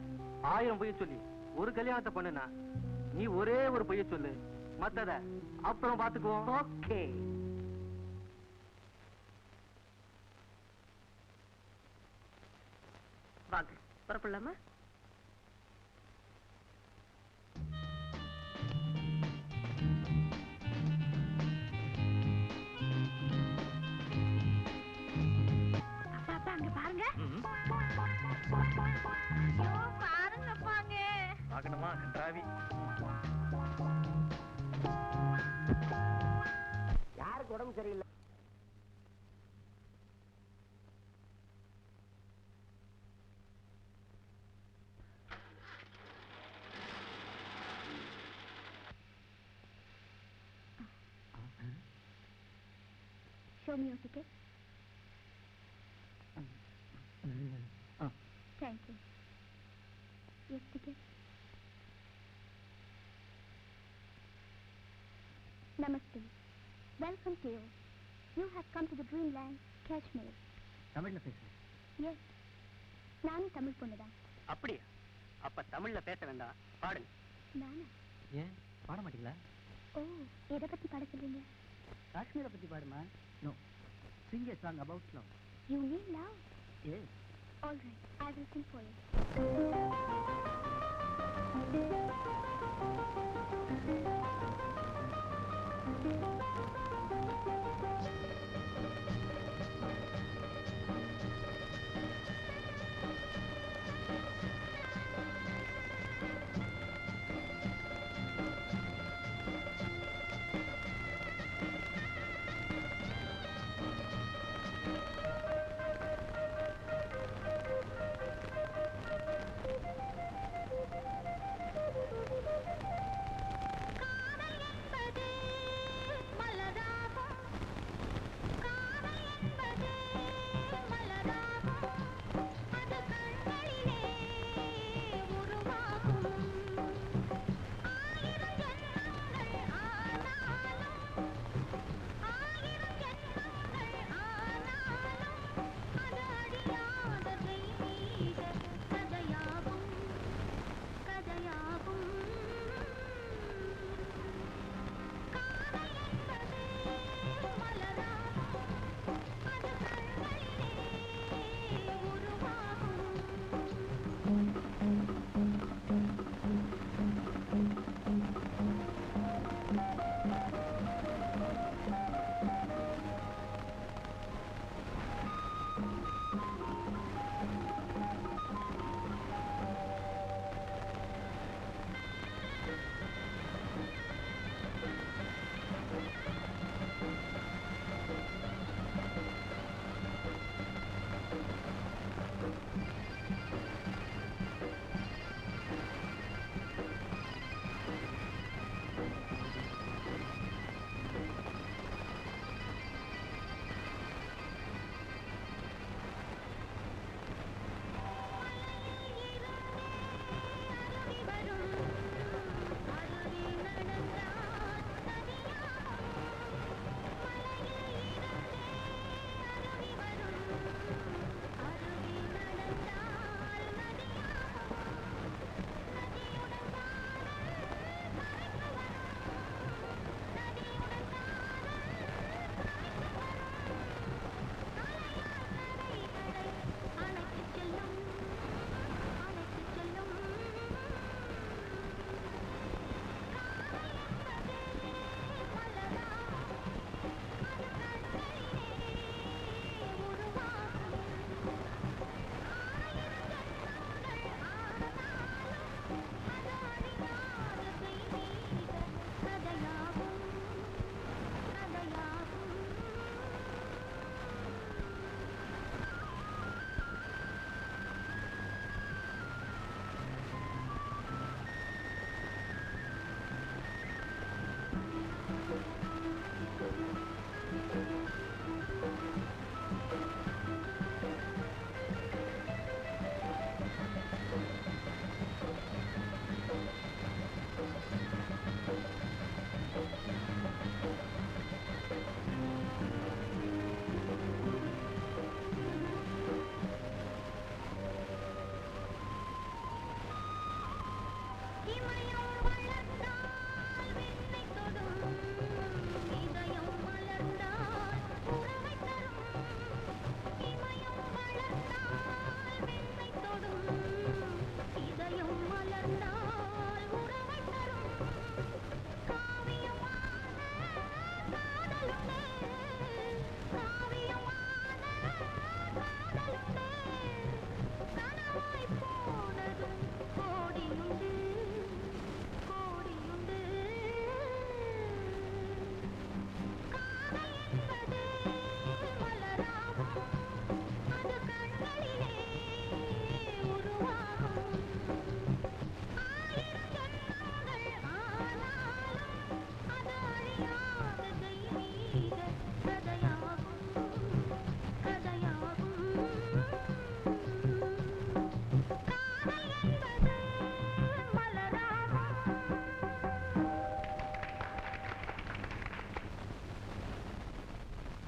1000 பொய்ய சொல்லி ஒரு கல்யாணத்தை பண்ணுனா நீ ஒரே ஒரு பொய்ய சொல்லு, மத்தத அப்புறம் பாத்துக்குவோம். ஓகே. வாங்க, புறப்படலாமா? அங்க பாருங்க. பாருங்க பாங்க. பார்க்கணுமா கண்டாவி? யாருக்கு உடம்பு சரியில்லை? Show me your ticket. Thank you. Yes, ticket. Namaste. Welcome to you. You have come to the dreamland, Kashmir. தமிழ்ல பேசுறேன். Yes. நானும் தமிழ் பொண்ணுதான். அப்படியா? அப்ப தமிழ்ல பேச வேண்டாம், பாடுங்க. நானா? ஏன் பாட மாட்டீங்களா? ஓ, எதை பத்தி பாட சொல்றீங்க? காஷ்மீரை பத்தி பாடுமா? No, sing a song about love. You mean love? Yes. All right, I will sing for you.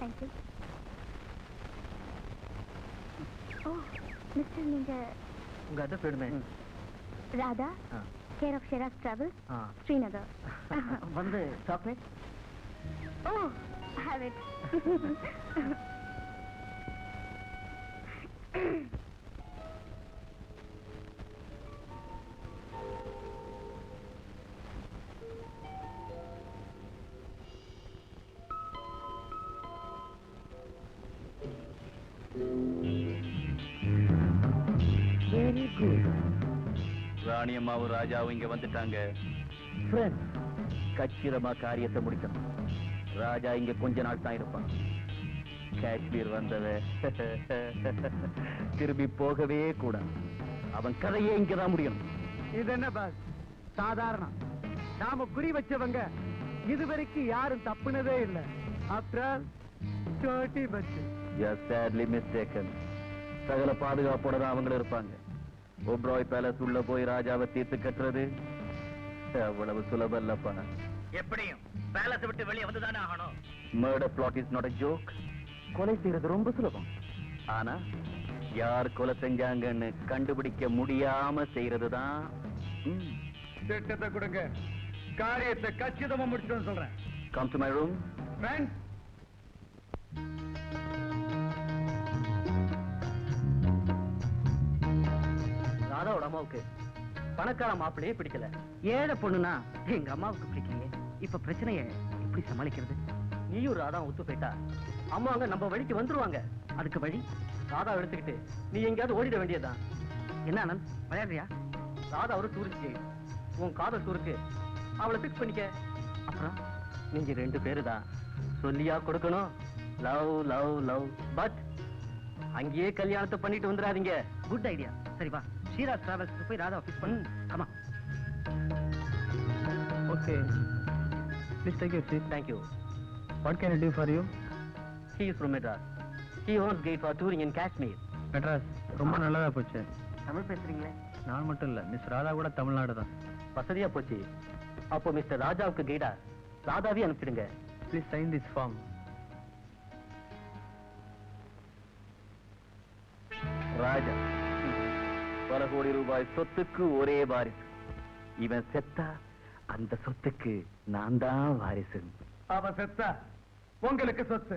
Thank you. Oh mister, நீங்க உங்க அட்ரஸ் வேணுமே? Radha, care of Sheraz travel, Srinagar. வந்து chocolate. Oh have it. Very good. Rani அம்மாவும் ராஜாவும் இங்க வந்துட்டாங்க. கச்சிதமா காரியத்தை முடிக்கணும். ராஜா இங்க கொஞ்ச நாள் தான் இருப்பான். காஷ்மீர் வந்தவ திரும்பி போகவே கூடாது. அவன் கதையே இங்கதான் முடியணும். இது என்ன பாஸ், சாதாரணம். நாம குறி வச்சவங்க இதுவரைக்கும் யாரும் தப்புனதே இல்லை. ஆஃப்டர் ஆல் டோட்டி பச்சு. sadly mistaken. சகல பாதுகாப்போட தான் அவங்களும் இருப்பாங்க. ஒப்ராய் பேலஸ் உள்ள போய் ராஜாவை தீர்த்து கட்டுறது அவ்வளவு சுலபம் இல்லப்பா. எப்படியும் பேலஸ் விட்டு வெளியே வந்துதானே ஆகணும். Murder plot is not a joke. கொலை செய்யறது ரொம்ப சுலபம். ஆனா யார் கொலை செஞ்சாங்கன்னு கண்டுபிடிக்க முடியாம செய்யறதுதான். திட்டத்தை கொடுங்க, காரியத்தை கச்சிதமா முடிச்சோன்னு சொல்றேன். Come to my room. Friends, ராதாவோட அம்மாவுக்கு பணக்கார மாப்பிள்ளையே பிடிக்கல. ஏழை பொண்ணுனா எங்க அம்மாவுக்கு பிடிக்கலையே. இப்ப பிரச்சனையை எப்படி சமாளிக்கிறது? நீயும் ராதா ஒத்து போயிட்டா அம்மாங்க நம்ம வழிக்கு வந்துருவாங்க. அதுக்கு வழி ராதா எடுத்துக்கிட்டு நீ எங்கேயாவது ஓடிட வேண்டியதுதான். என்ன ஆனந்த், விளையாடுறியா? ராதா ஒரு டூரிஸ்ட், உன் காதல் டூருக்கு அவளை பிக்ஸ் பண்ணிக்க. அப்புறம் நீங்க 2 பேரு தான் சொல்லியா கொடுக்கணும். Love love love. பட் அங்கேயே கல்யாணத்தை பண்ணிட்டு வந்துடாதீங்க. Good idea. சரி வா, ஷீராஸ் டிராவல்ஸ்க்கு போய் ராதா பிக்ஸ் பண்ணு. ஆமா. Okay, please take your seat. Thank you. What can I do for you? He is from Madras. He wants guide for touring in Kashmir. Madras ரொம்ப நல்லதா போச்சு. தமிழ் பேசுறீங்களே? நான் மட்டும் இல்ல, மிஸ் ராதா கூட தமிழ்நாடு தான். வசதியா போச்சு. அப்போ மிஸ்டர் ராஜாவுக்கு கைடா ராதாவே அனுப்பிடுங்க. Please sign this form. Raja பல கோடி ரூபாய் சொத்துக்கு ஒரே வாரிசு. இவன் செத்தா அந்த சொத்துக்கு நான் தான் வாரிசு. அவ செத்தா உங்களுக்கு சொத்து.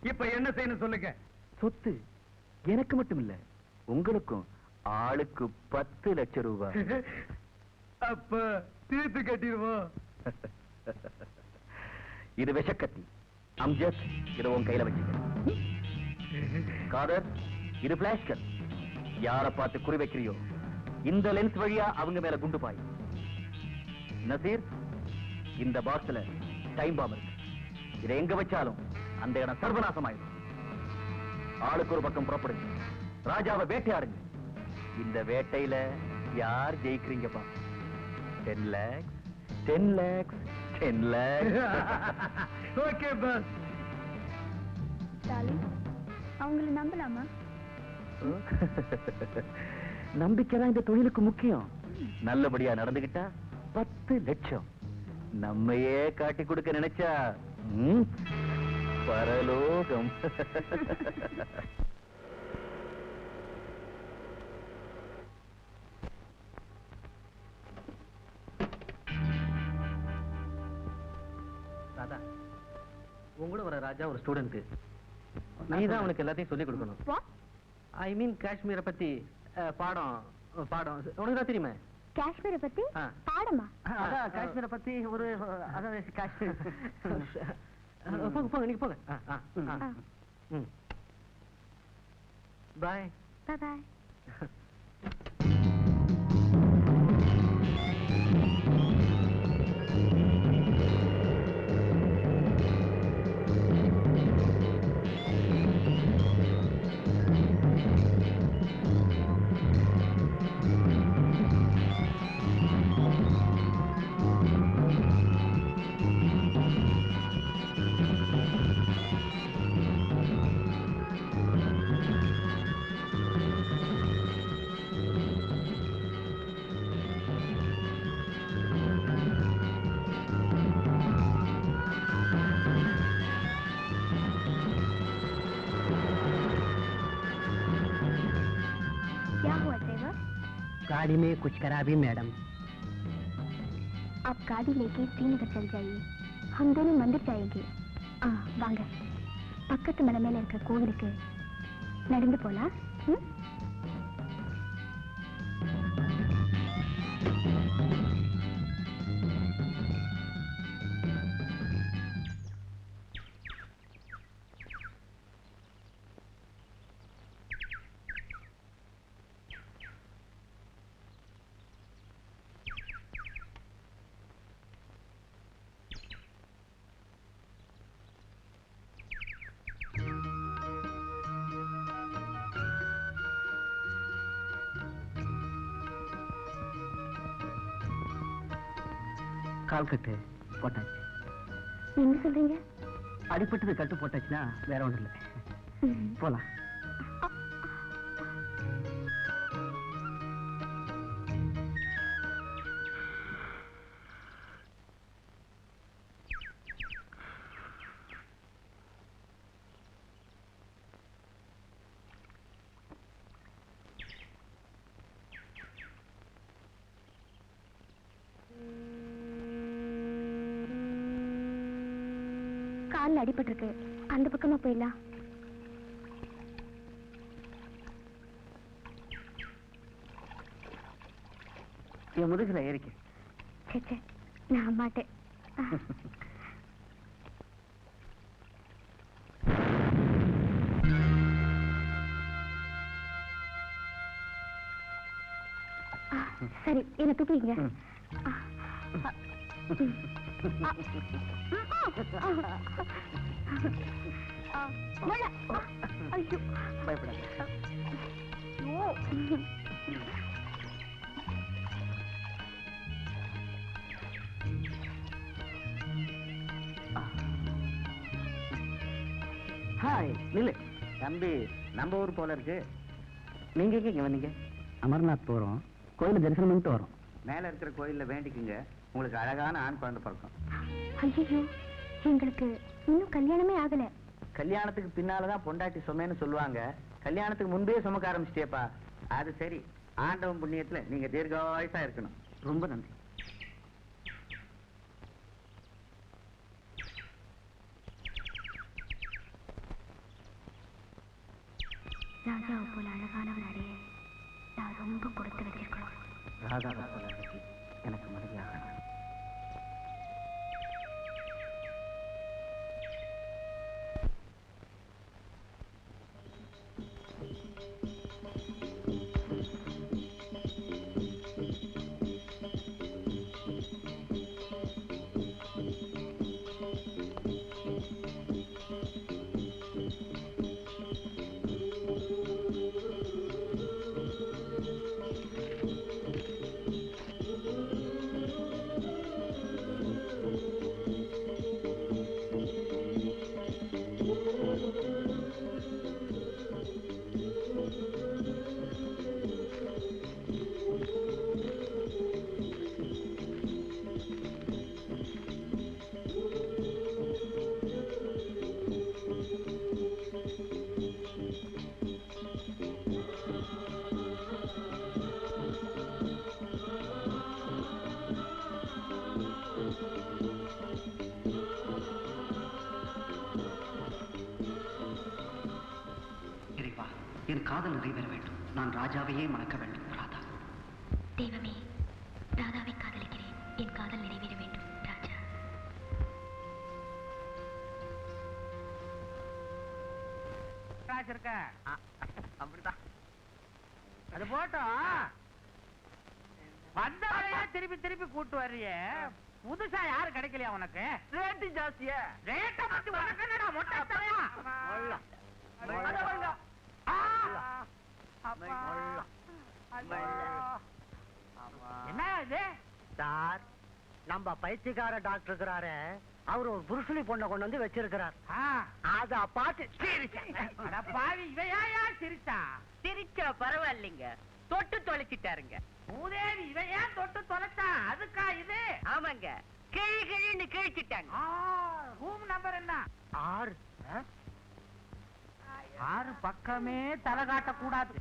இப்ப என்ன செய்யணும் சொல்லுங்க. சொத்து எனக்கு மட்டும் இல்ல, உங்களுக்கும். ஆளுக்கு 10 லட்சம் ரூபாய். அப்ப தீர்த்து கட்டிடுவோம். இது விஷக்கத்தி. அம்ஜத், இதை உன் கையில வச்சுக்க. காதர், இது பிளாஷ் கன். யார பார்த்து குறி வைக்கிறியோ இந்த லென்ஸ் வழியா அவங்க மேல குண்டு பாய். நசீர், இந்த பாக்ஸ்ல டைம் பாம் இருக்கு. இதை எங்க வச்சாலும் அந்த இடம் சர்வநாசமாயிடும். ஆளுக்கு ஒரு பக்கம் புறப்படுங்க. ராஜாவை வேட்டையாடுங்க. இந்த வேட்டையில யார் ஜெயிக்கிறீங்கப்பா? 10 lakhs, 10 lakhs, 10 lakhs. Okay boss. Darling, அவங்கள நம்பலாமா? நம்பிக்கைதான் இந்த தொழிலுக்கு முக்கியம். நல்லபடியா நடந்துகிட்டா 10 லட்சம். நம்மையே காட்டி கொடுக்க நினைச்சா பரலோகம். ராதா, உங்களோட வர ராஜா ஒரு ஸ்டூடெண்ட். நீதான் அவனுக்கு எல்லாத்தையும் சொல்லி கொடுக்கணும். ஐ மீன் காஷ்மீரை பத்தி பாடம் உனக்கு தான் தெரியுமே. காஷ்மீரை பத்தி ஆ. பாடமா? அதான் காஷ்மீரை பத்தி ஒரு அதான் காஷ்மீர். போங்க நீங்க போங்க. பாய். Bye bye. गाड़ी में कुछ खराबी मैडम। आप गाड़ी लेके श्रीनगर चल जाइए, हम दोनों मंदिर जाएंगे. வாங்க, பக்கத்து மலை மேல இருக்கிற கோவிலுக்கு நடந்து போலாம். கால் கட்டு போட்டாச்சு. என்ன சொல்றீங்க? அடிப்பட்டது கட்டு போட்டாச்சுன்னா வேற ஒண்ணும் இல்லை. போலாம். கால்ல அடிபட்டிருக்கு, அந்த பக்கமா போயிடலாம். என் முதுகுல ஏறிக்க. சே, நான் மாட்டேன். சரி, என்ன தூக்குவீங்க? பயப்படாத. ஹாய், நில்லு. தம்பி, நம்ம ஊர் போல இருக்கு. நீங்க எங்க வந்தீங்க? அமர்நாத் போறோம். கோயில தரிசனம் பண்ணிட்டு வரோம். மேல இருக்கிற கோயில்ல வேண்டிக்குங்க, உங்களுக்கு அழகான ஆண் குழந்தை பிறக்கும். ஐயோ, எங்களுக்கு இன்னும் கல்யாணமே ஆகல. கல்யாணத்துக்கு பின்னாலதான் பொண்டாட்டி சுமைன்னு சொல்லுவாங்க. கல்யாணத்துக்கு முன்பே சுமக்க ஆரம்பிச்சிட்டேப்பா. அது சரி, ஆண்டவன் புண்ணியத்துல நீங்க தீர்காயுசா இருக்கணும். ரொம்ப நன்றி. ராஜாவை போல அழகானவன் அடைய நான் ரொம்ப கொடுத்து வச்சிருக்கணும். ராதாவை போல அழகி எனக்கு மனைவியாகணும். என் காதல் நிறைவேற வேண்டும். நான் ராஜாவையே மணக்க வேண்டும். ராதா. தெய்வமே, ராதாவை காதலிக்கிறேன். என் காதல் நிறைவேற வேண்டும். ராஜா. இருக்க அப்படிதான். அது போட்டோம். வந்தவரையா திருப்பி திருப்பி கூட்டு வர்றியே, புதுசா யாரு கிடைக்கலையா உனக்கு? ரேட்டு ஜாஸ்தியா? ரேட்டை பத்தி உனக்கு என்னடா மொட்டை தலையா? என்ன இது சார்? நம்ம பைத்தியக்கார டாக்டர் இருக்கிறாரு, அவர் ஒரு புருஷனி பொண்ணை கொண்டு வந்து வச்சிருக்கிறார். அத பார்த்து பாவி இவையா சிரிச்சா? சிரிச்சா பரவாயில்லைங்க, தொட்டு தொலைச்சிட்டாருங்க. மூதேவி இவையா தொட்டு தொலைச்சா? அதுக்கா இது? ஆமாங்க, கிழி கிழின்னு கிழிச்சிட்டாங்க. ரூம் நம்பர் என்ன? 6. 6 பக்கமே தலை காட்ட கூடாது.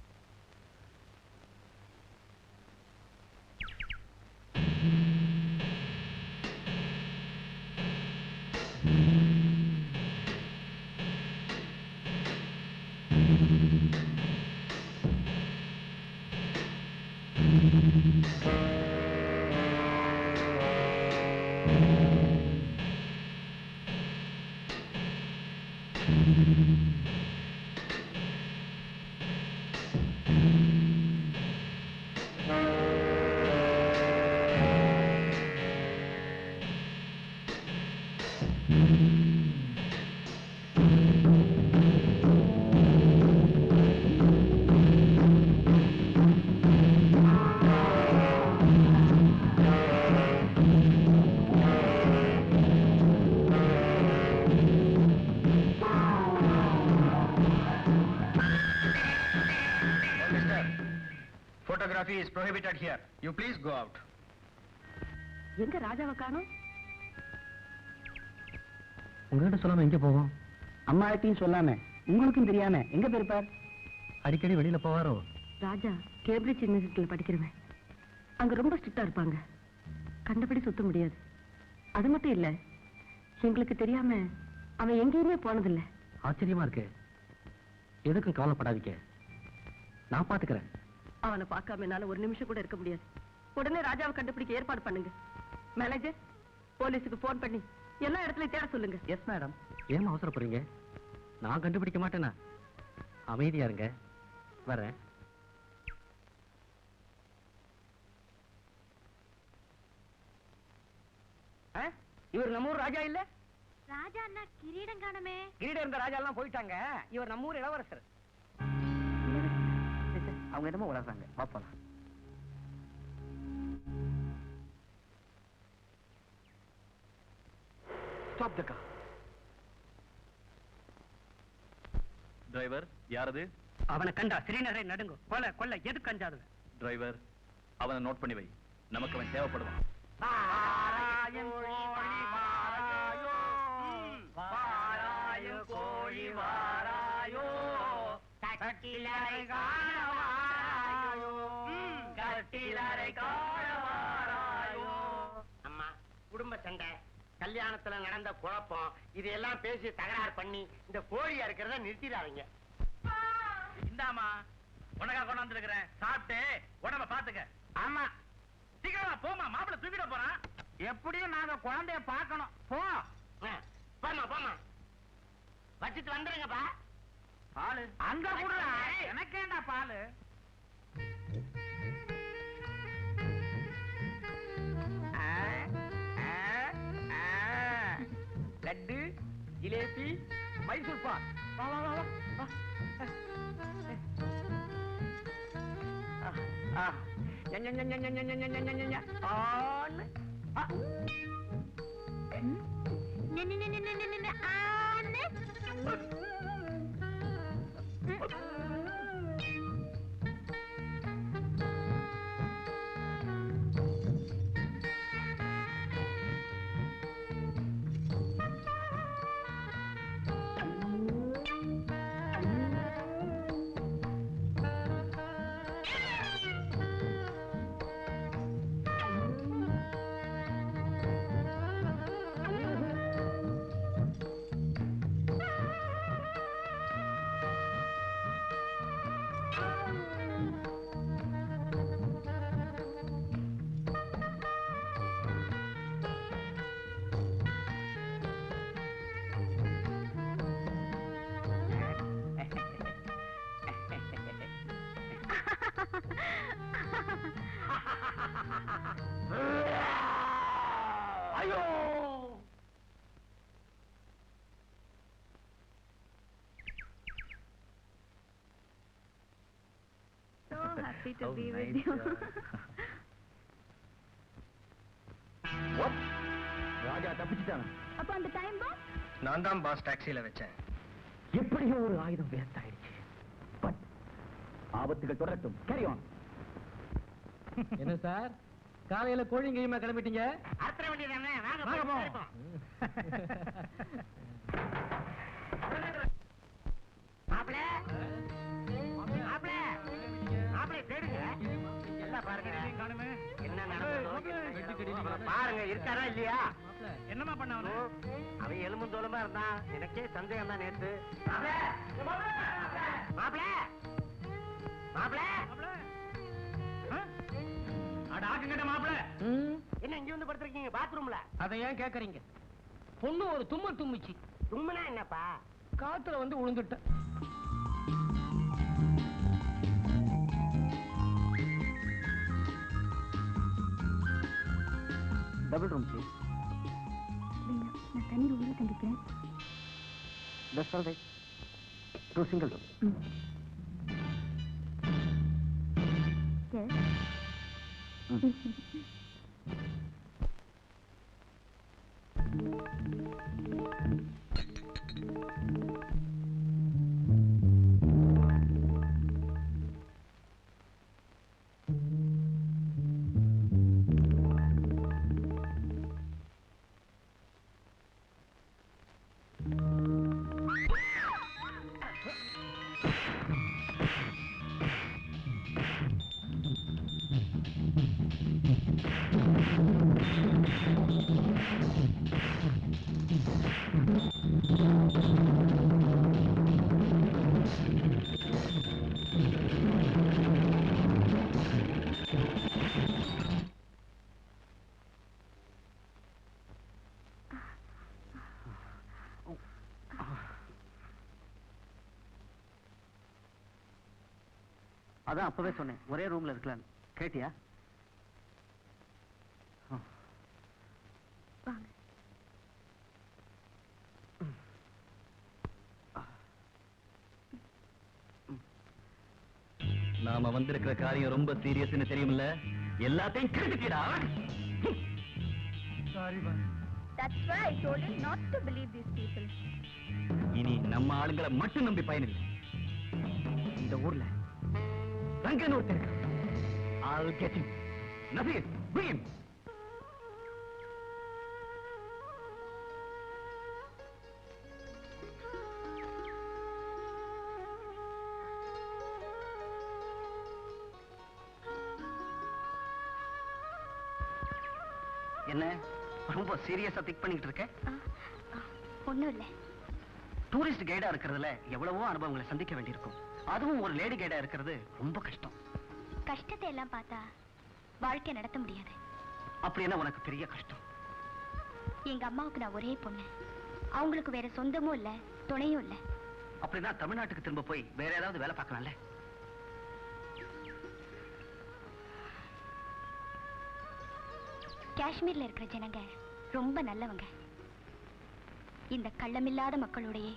Photography is prohibited here. You please go out. எங்க ராஜாவை காணோம்? உங்ககிட்ட சொல்லாம எங்க போவோம்? அம்மாட்டையும் சொல்லாம உங்களுக்கும் தெரியாம எங்க போயிருப்பார்? அடிக்கடி வெளியில போவாரோ? ராஜா கேம்பிரிட்ஜ் யூனிவர்சிட்டியில் படிக்கிறவன். அங்க ரொம்ப ஸ்ட்ரிக்டா இருப்பாங்க. கண்டபடி சுத்த முடியாது. அது மட்டும் இல்ல, எங்களுக்கு தெரியாம அவன் எங்கேயுமே போனதில்லை. ஆச்சரியமா இருக்கு. எதுக்கும் கவலைப்படாதீங்க, நான் பாத்துக்கிறேன். அவனை பார்க்காம என்னால ஒரு நிமிஷம் கூட இருக்க முடியாது. உடனே ராஜாவை கண்டுபிடிக்க ஏற்பாடு பண்ணுங்க. மேனேஜர், போலீஸுக்கு போன் பண்ணி எல்லா இடத்துலயும் தேட சொல்லுங்க. Yes madam. ஏன் அவசரப்படுறீங்க? நான் கண்டுபிடிக்க மாட்டேனா? அமைதியா இருங்க, வரேன். இவர் நம்ம ஊர் ராஜா இல்ல? ராஜா அண்ணா கிரீடம் காணமே. கிரீடம் இருந்த ராஜா எல்லாம் போயிட்டாங்க. இவர் நம்ம ஊர் இளவரசர். அவங்க என்னமோ வளர்றாங்க. பாப்பலாம். Stop the car. டிரைவர், யாரது? அவனை கண்டா ஸ்ரீநகரை நடுங்கும். கொல்ல கொல்ல எது கஞ்சாது? டிரைவர், அவனை நோட் பண்ணி வை. நமக்கு அவன் தேவைப்படுவான். அம்மா, குடும்ப சண்டை, கல்யாணத்துல நடந்த குழப்பம், இதெல்லாம் பேசி தகராறு பண்ணி இந்த கோழியா இருக்கிறத நிறுத்திடாதீங்க. இந்தாமா, உனக்கா கொண்டாந்து இருக்கிறேன். சாப்பிட்டு உடம்ப பாத்துக்க. ஆமா, சீக்கிரமா போமா, மாப்பிள்ள தூக்கிட போறான். எப்படியும் நாங்க குழந்தைய பார்க்கணும். போ. போமா போமா, வச்சுட்டு வந்துருங்கப்பா. பாலு அங்க கூட எனக்கேண்டா பாலு. லட்டு, ஜிலேபி, மைசூர் பாக். வா வா வா வா. ஐயோ, So happy to be with you. ராஜா தப்பிச்சுட்டாங்க. அப்ப அந்த டைம் பாஸ் நான் தான் பாஸ் டாக்ஸில வச்சேன். எப்படியோ ஒரு ஆயுதம் வேஸ்ட் ஆயிடுச்சு. பட் ஆபத்துகள் தொடரட்டும். Carry on. என்ன சார், காலையில கோழிங்கையுமா கிளம்பிட்டீங்க? அறுத்துற வேண்டியதானே? வாங்க வாங்க போய் போவோம். மாப்பிள மாப்பிள மாப்பிள தேடுங்க. எல்லாம் பாருங்க என்ன நடந்ததோ. அங்க இருக்காரா இல்லையா? என்னமா பண்ண அவனு? அவன் எலும்பும் தோலுமா இருந்தான். எனக்கே சந்தேகம் தான் நேத்து. மாப்பிள மாப்பிள அட ஆக்கு கட்ட மாப்பிள. என்ன இங்க வந்து படுத்திருக்கீங்க பாத்ரூம்ல? அதை ஏன் கேக்குறீங்க? பொண்ணு ஒரு தும்மல் தும்மிச்சு. தும்முனா என்னப்பா? காத்துல வந்து விழுந்துட்ட. Double room please. வேண்டாம், நான் தனி ரூம்ல தங்கிக்கிறேன். That's all right. 2 single room. அதான் அப்பவே சொன்னேன் ஒரே ரூம்ல இருக்கலான்னு. கேட்டியா? வாங்க. நாம வந்திருக்கிற காரியம் ரொம்ப சீரியஸ்னு தெரியுமில்ல? எல்லாத்தையும் கேட்டுக்கடா. That's why I told you not to believe these people. இனி நம்ம ஆளுங்களை மட்டும் நம்பி பயனில்லை. இந்த ஊர்ல ரங்கன் ஒருத்தர். I'll get him. Nazir, bring him. என்ன ரொம்ப சீரியஸா திங்க் பண்ணிட்டு இருக்க? ஒண்ணும் இல்ல. டூரிஸ்ட் கைடா இருக்கிறதுல எவ்வளவோ அனுபவங்களை சந்திக்க வேண்டியிருக்கும். அதுவும் ஒரு லேடி கைடா இருக்கிறது ரொம்ப கஷ்டம். கஷ்டத்தை எல்லாம் பார்த்தா வாழ்க்கை நடத்த முடியாது. அப்படி என்ன உனக்கு பெரிய கஷ்டம்? எங்க அம்மாவுக்கு நான் ஒரே பொண்ணு. அவங்களுக்கு வேற சொந்தமும் இல்ல, துணையும் இல்ல. அப்படின்னா தமிழ்நாட்டுக்கு திரும்ப போய் வேற ஏதாவது வேலை பார்க்கலாம்ல? காஷ்மீர்ல இருக்கிற ஜனங்க ரொம்ப நல்லவங்க. இந்த கள்ளமில்லாத மக்களோடையே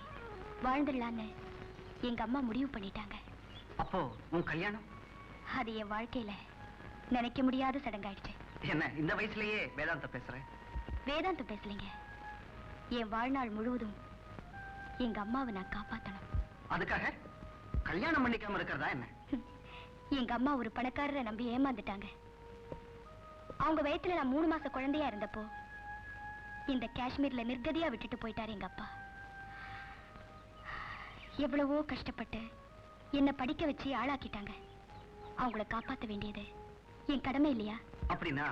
வாழ்ந்துடலான்னு எங்க அம்மா முடிவு பண்ணிட்டாங்க. அப்போ உன் கல்யாணம்? அது என் வாழ்க்கையில நினைக்க முடியாத சடங்காயிடுச்சு. என்ன இந்த வயசுலயே வேதாந்த பேசுற? வேதாந்தம் பேசலைங்க. என் வாழ்நாள் முழுவதும் எங்க அம்மாவை நான் காப்பாத்தணும். அதுக்காக கல்யாணம் பண்ணிக்காம இருக்கிறதா என்ன? எங்க அம்மா ஒரு பணக்காரரை நம்பி ஏமாந்துட்டாங்க. அவங்க வயத்துல நான் 3 மாச குழந்தையா இருந்தப்போ இந்த காஷ்மீர்ல நிர்கதியா விட்டுட்டு போயிட்டாரு எங்க அப்பா. எவ்வளவோ கஷ்டப்பட்டு என்ன படிக்க வச்சு ஆளாக்கிட்டாங்க. அவங்கள காப்பாத்த வேண்டியது என் கடமை இல்லையா? அப்படின்னா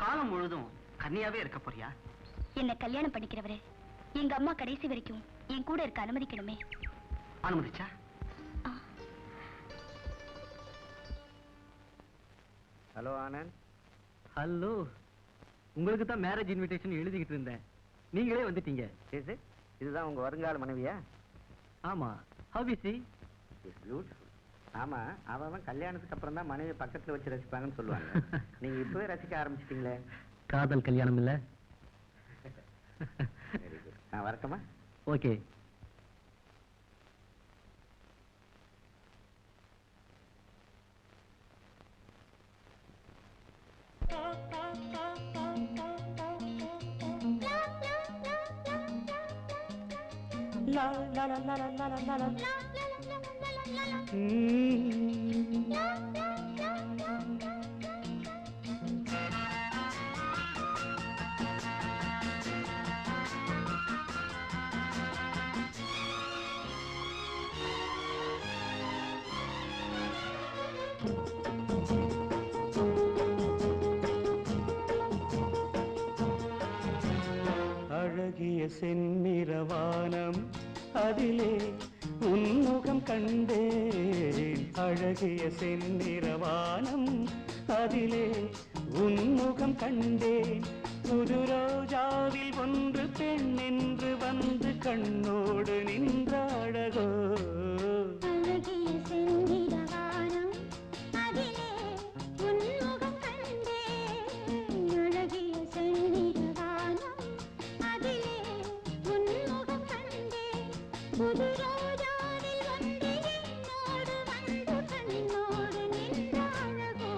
காலம் முழுதும் கன்னியாவே இருக்க போறியா? என்ன கல்யாணம் பண்ணிக்கிறவரு எங்க அம்மா கடைசி வரைக்கும் என் கூட இருக்க அனுமதிக்கணுமே. அனுமதிச்சா? ஹலோ ஆனந்த். ஹலோ, உங்களுக்கு தான் மேரேஜ் இன்விடேஷன் எழுதிக்கிட்டு இருந்தேன். நீங்களே வந்துட்டீங்க. இதுதான் உங்க வருங்கால மனைவியா? ஆமா. How is she? It's beautiful. ஆமா, அவன் கல்யாணத்துக்கு அப்புறம் தான் மனைவி பக்கத்துல வச்சு ரசிப்பாங்கன்னு சொல்லுவாங்க. நீங்க இப்பவே ரசிக்க ஆரம்பிச்சிட்டீங்களே. காதல் கல்யாணம் இல்ல? Very good. நான் வரட்டுமா? Okay. La la la la la la la la. செந்நிறவானம் அதிலே உன்முகம் கண்டேன் அழகிய செந்நிறவானம் அதிலே உன்முகம் கண்டேன் புது ரோஜாவில் ஒன்று பெண் என்று வந்து கண்ணோடு நின்ற அழகோ அழகிய செந்நிறவானம் அதிலே உன்முகம் கண்டேன் அழகிய செந்நிறவானம் அதிலே உன்முகம் கண்டேன் புது ரோஜாவில் ஒன்று என்னோடு வந்து கண்ணோடு நின்ற அழகோ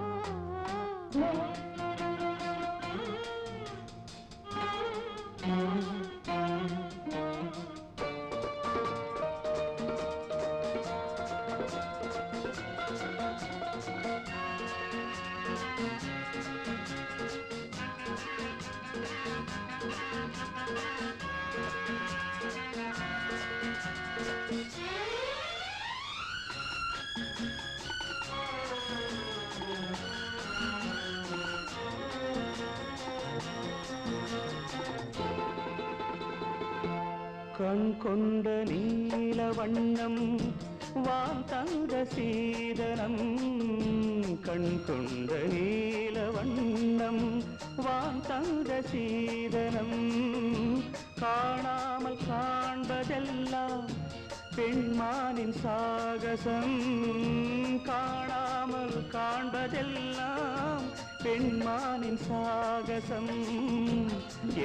கண் கொண்ட நீல வண்ணம் வான் தந்த சீதனம் கண் கொண்ட நீல வண்ணம் வான் தந்த சீதனம் காணாமல் காண்பதெல்லாம் பெண்மானின் சாகசம் காணாமல் காண்பதெல்லாம் பெண்மானின் சாகசம்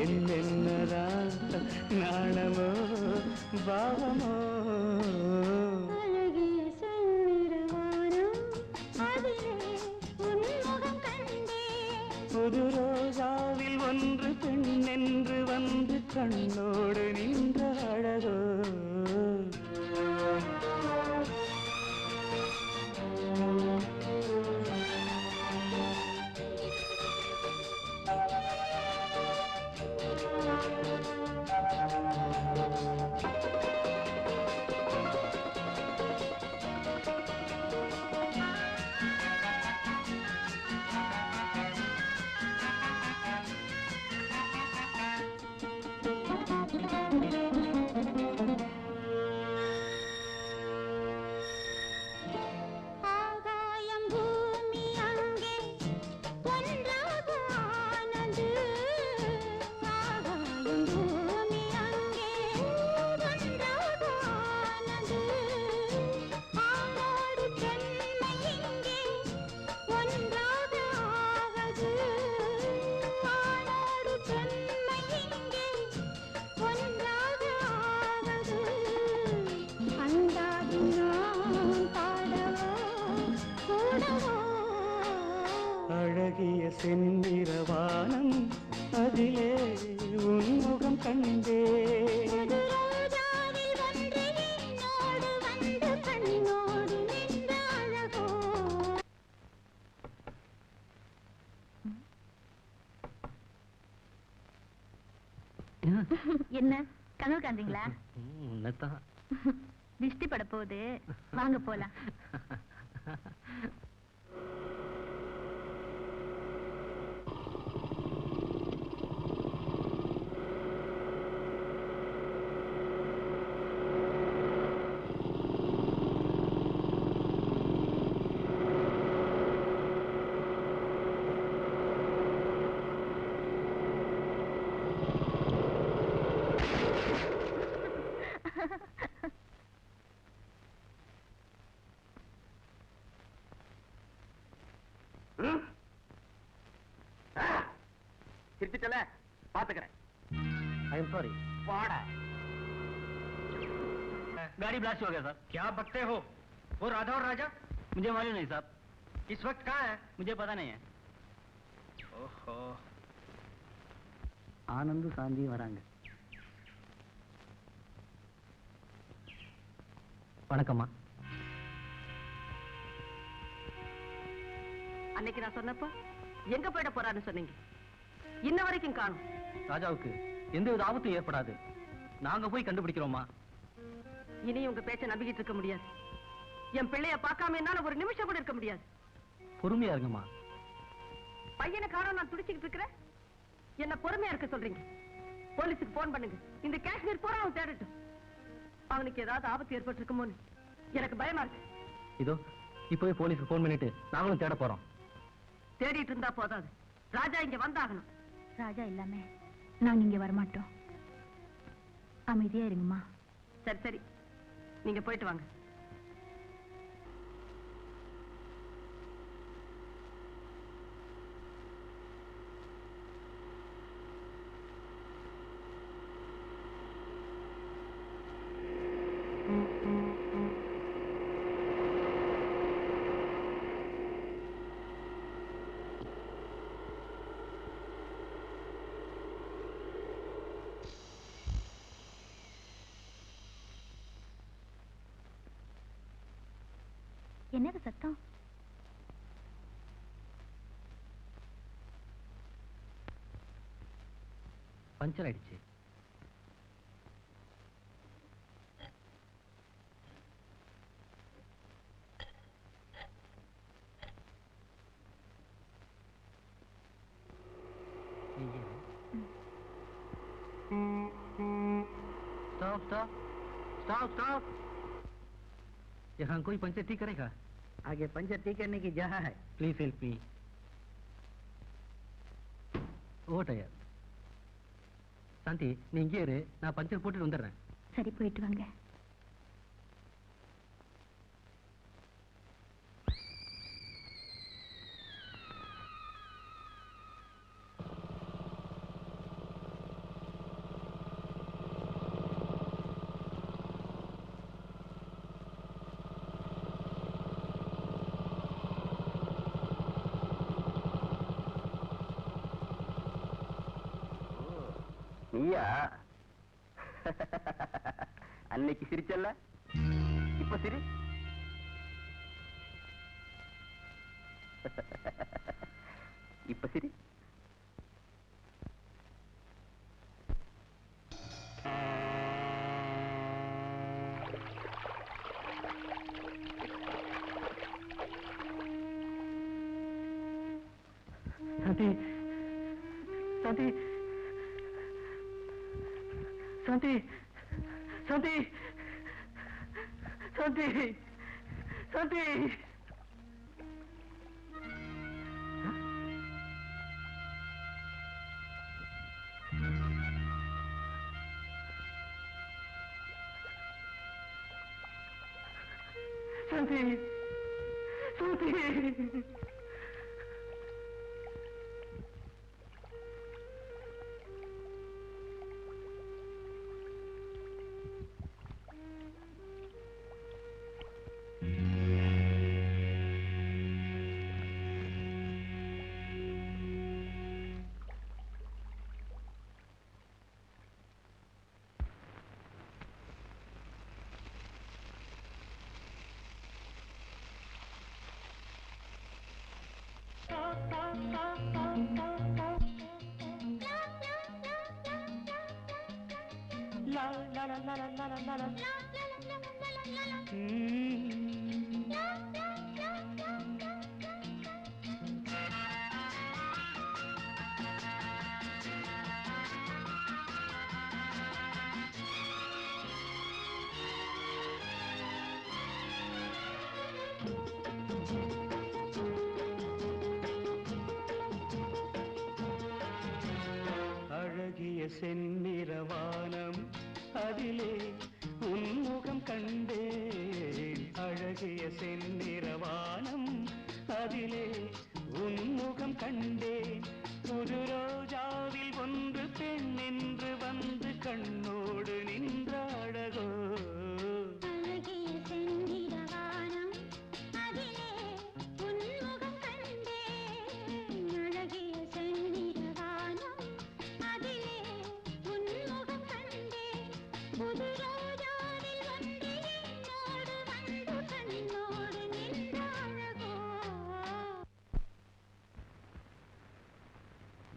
என்னென்னதான் நாணமோ பாவமோ அழகிய செந்நிறவானம் அதிலே உன்முகம் கண்டேன் புது ரோஜாவில் ஒன்று பெண் என்று வந்து கண்ணோடு நின்ற அழகோ ஆகாயம் பூமி அங்கே ஒன்றாக ஆனது ஆகாயம் பூமி அங்கே ஒன்றாக ஆனது ஆணோடு பெண்மை இங்கே ஒன்றாக ஆவது ஆணோடு பெண்மை இங்கே ஒன்றாக ஆவது அந்தாதி நான் பாடவோ கூடவோ அழகிய செந்நிறவானம் அதிலே உன்முகம் கண்டே புது ரோஜாவில் ஒன்று என்னோடு வந்து கண்ணோடு நின்ற அழகோ என்ன கனவு காண்றீங்களா என்னத்தான் திருஷ்டி பட போகுது வாங்க போலாம் சிரிச்சிட்டல பாத்துக்கிறேன் आई एम सॉरी வாடா गाड़ी ब्लास्ट हो गया सर क्या बकते हो? वो राधा और राजा मुझे मालूम नहीं साहब इस वक्त कहाँ है? मुझे पता नहीं है ओहो ஆனந்து சாந்தி வராங்க. வணக்கம்மா. அன்னைக்கு நான் சொன்னப்போ எங்க போயிட போறான்னு சொன்னீங்க, இன்ன வரைக்கும் காணும். ராஜாவுக்கு எந்தவித ஆபத்தும் ஏற்படாது, நாங்க போய் கண்டுபிடிக்கிறோமா. இனி உங்க பேச்ச நம்பிக்கிட்டு இருக்க முடியாது. என் பிள்ளைய பார்க்காம என்னால ஒரு நிமிஷம் கூட இருக்க முடியாது. பொறுமையா இருங்கம்மா. பையனை காணோம் நான் துடிச்சுக்கிட்டு இருக்கிறேன், என்ன பொறுமையா இருக்க சொல்றீங்க. போலீஸுக்கு போன் பண்ணுங்க. இந்த காஷ்மீர் பூரா அவன் தேடட்டும். அவனுக்கு ஏதாவது ஆபத்து ஏற்பட்டிருக்குமோன்னு எனக்கு பயமா இருக்கு. இதோ இப்போவே போலீஸுக்கு போன் பண்ணிட்டு நாங்களும் தேட போறோம். தேடிட்டு இருந்தா போதாது, ராஜா இங்க வந்தாகணும். ராஜா இல்லாம நாங்க இங்க வரமாட்டோம். அமைதியா இருங்கம்மா. சரி சரி, நீங்க போயிட்டு வாங்க. என்னது சத்தம்? பஞ்சர் ஆயிடுச்சு. Stop stop stop stop. यहाँ कोई पंचर ठीक करेगा? आगे पंचर ठीक करने की जगह है। Please help me. Oh tyre. Shanti, நீ இங்கே இரு, நான் பஞ்சர் போட்டுட்டு வந்துடுறேன். சரி, போயிட்டு வாங்க. நீயா? அன்னைக்கு சிரிச்சல்ல, இப்ப சிரி. இப்ப சிரி. சாந்தி, சாந்தி, शांति शांति शांति शांति। शांति शांति। அழகிய செந்நிறவானம் அதிலே உன்முகம் கண்டேன். அழகிய செந்நிறவானம் அதிலே உன்முகம் கண்டேன். புது ரோஜாவில் ஒன்று பெண் என்று வந்து கண்ணோடு நின்ற அழகோ.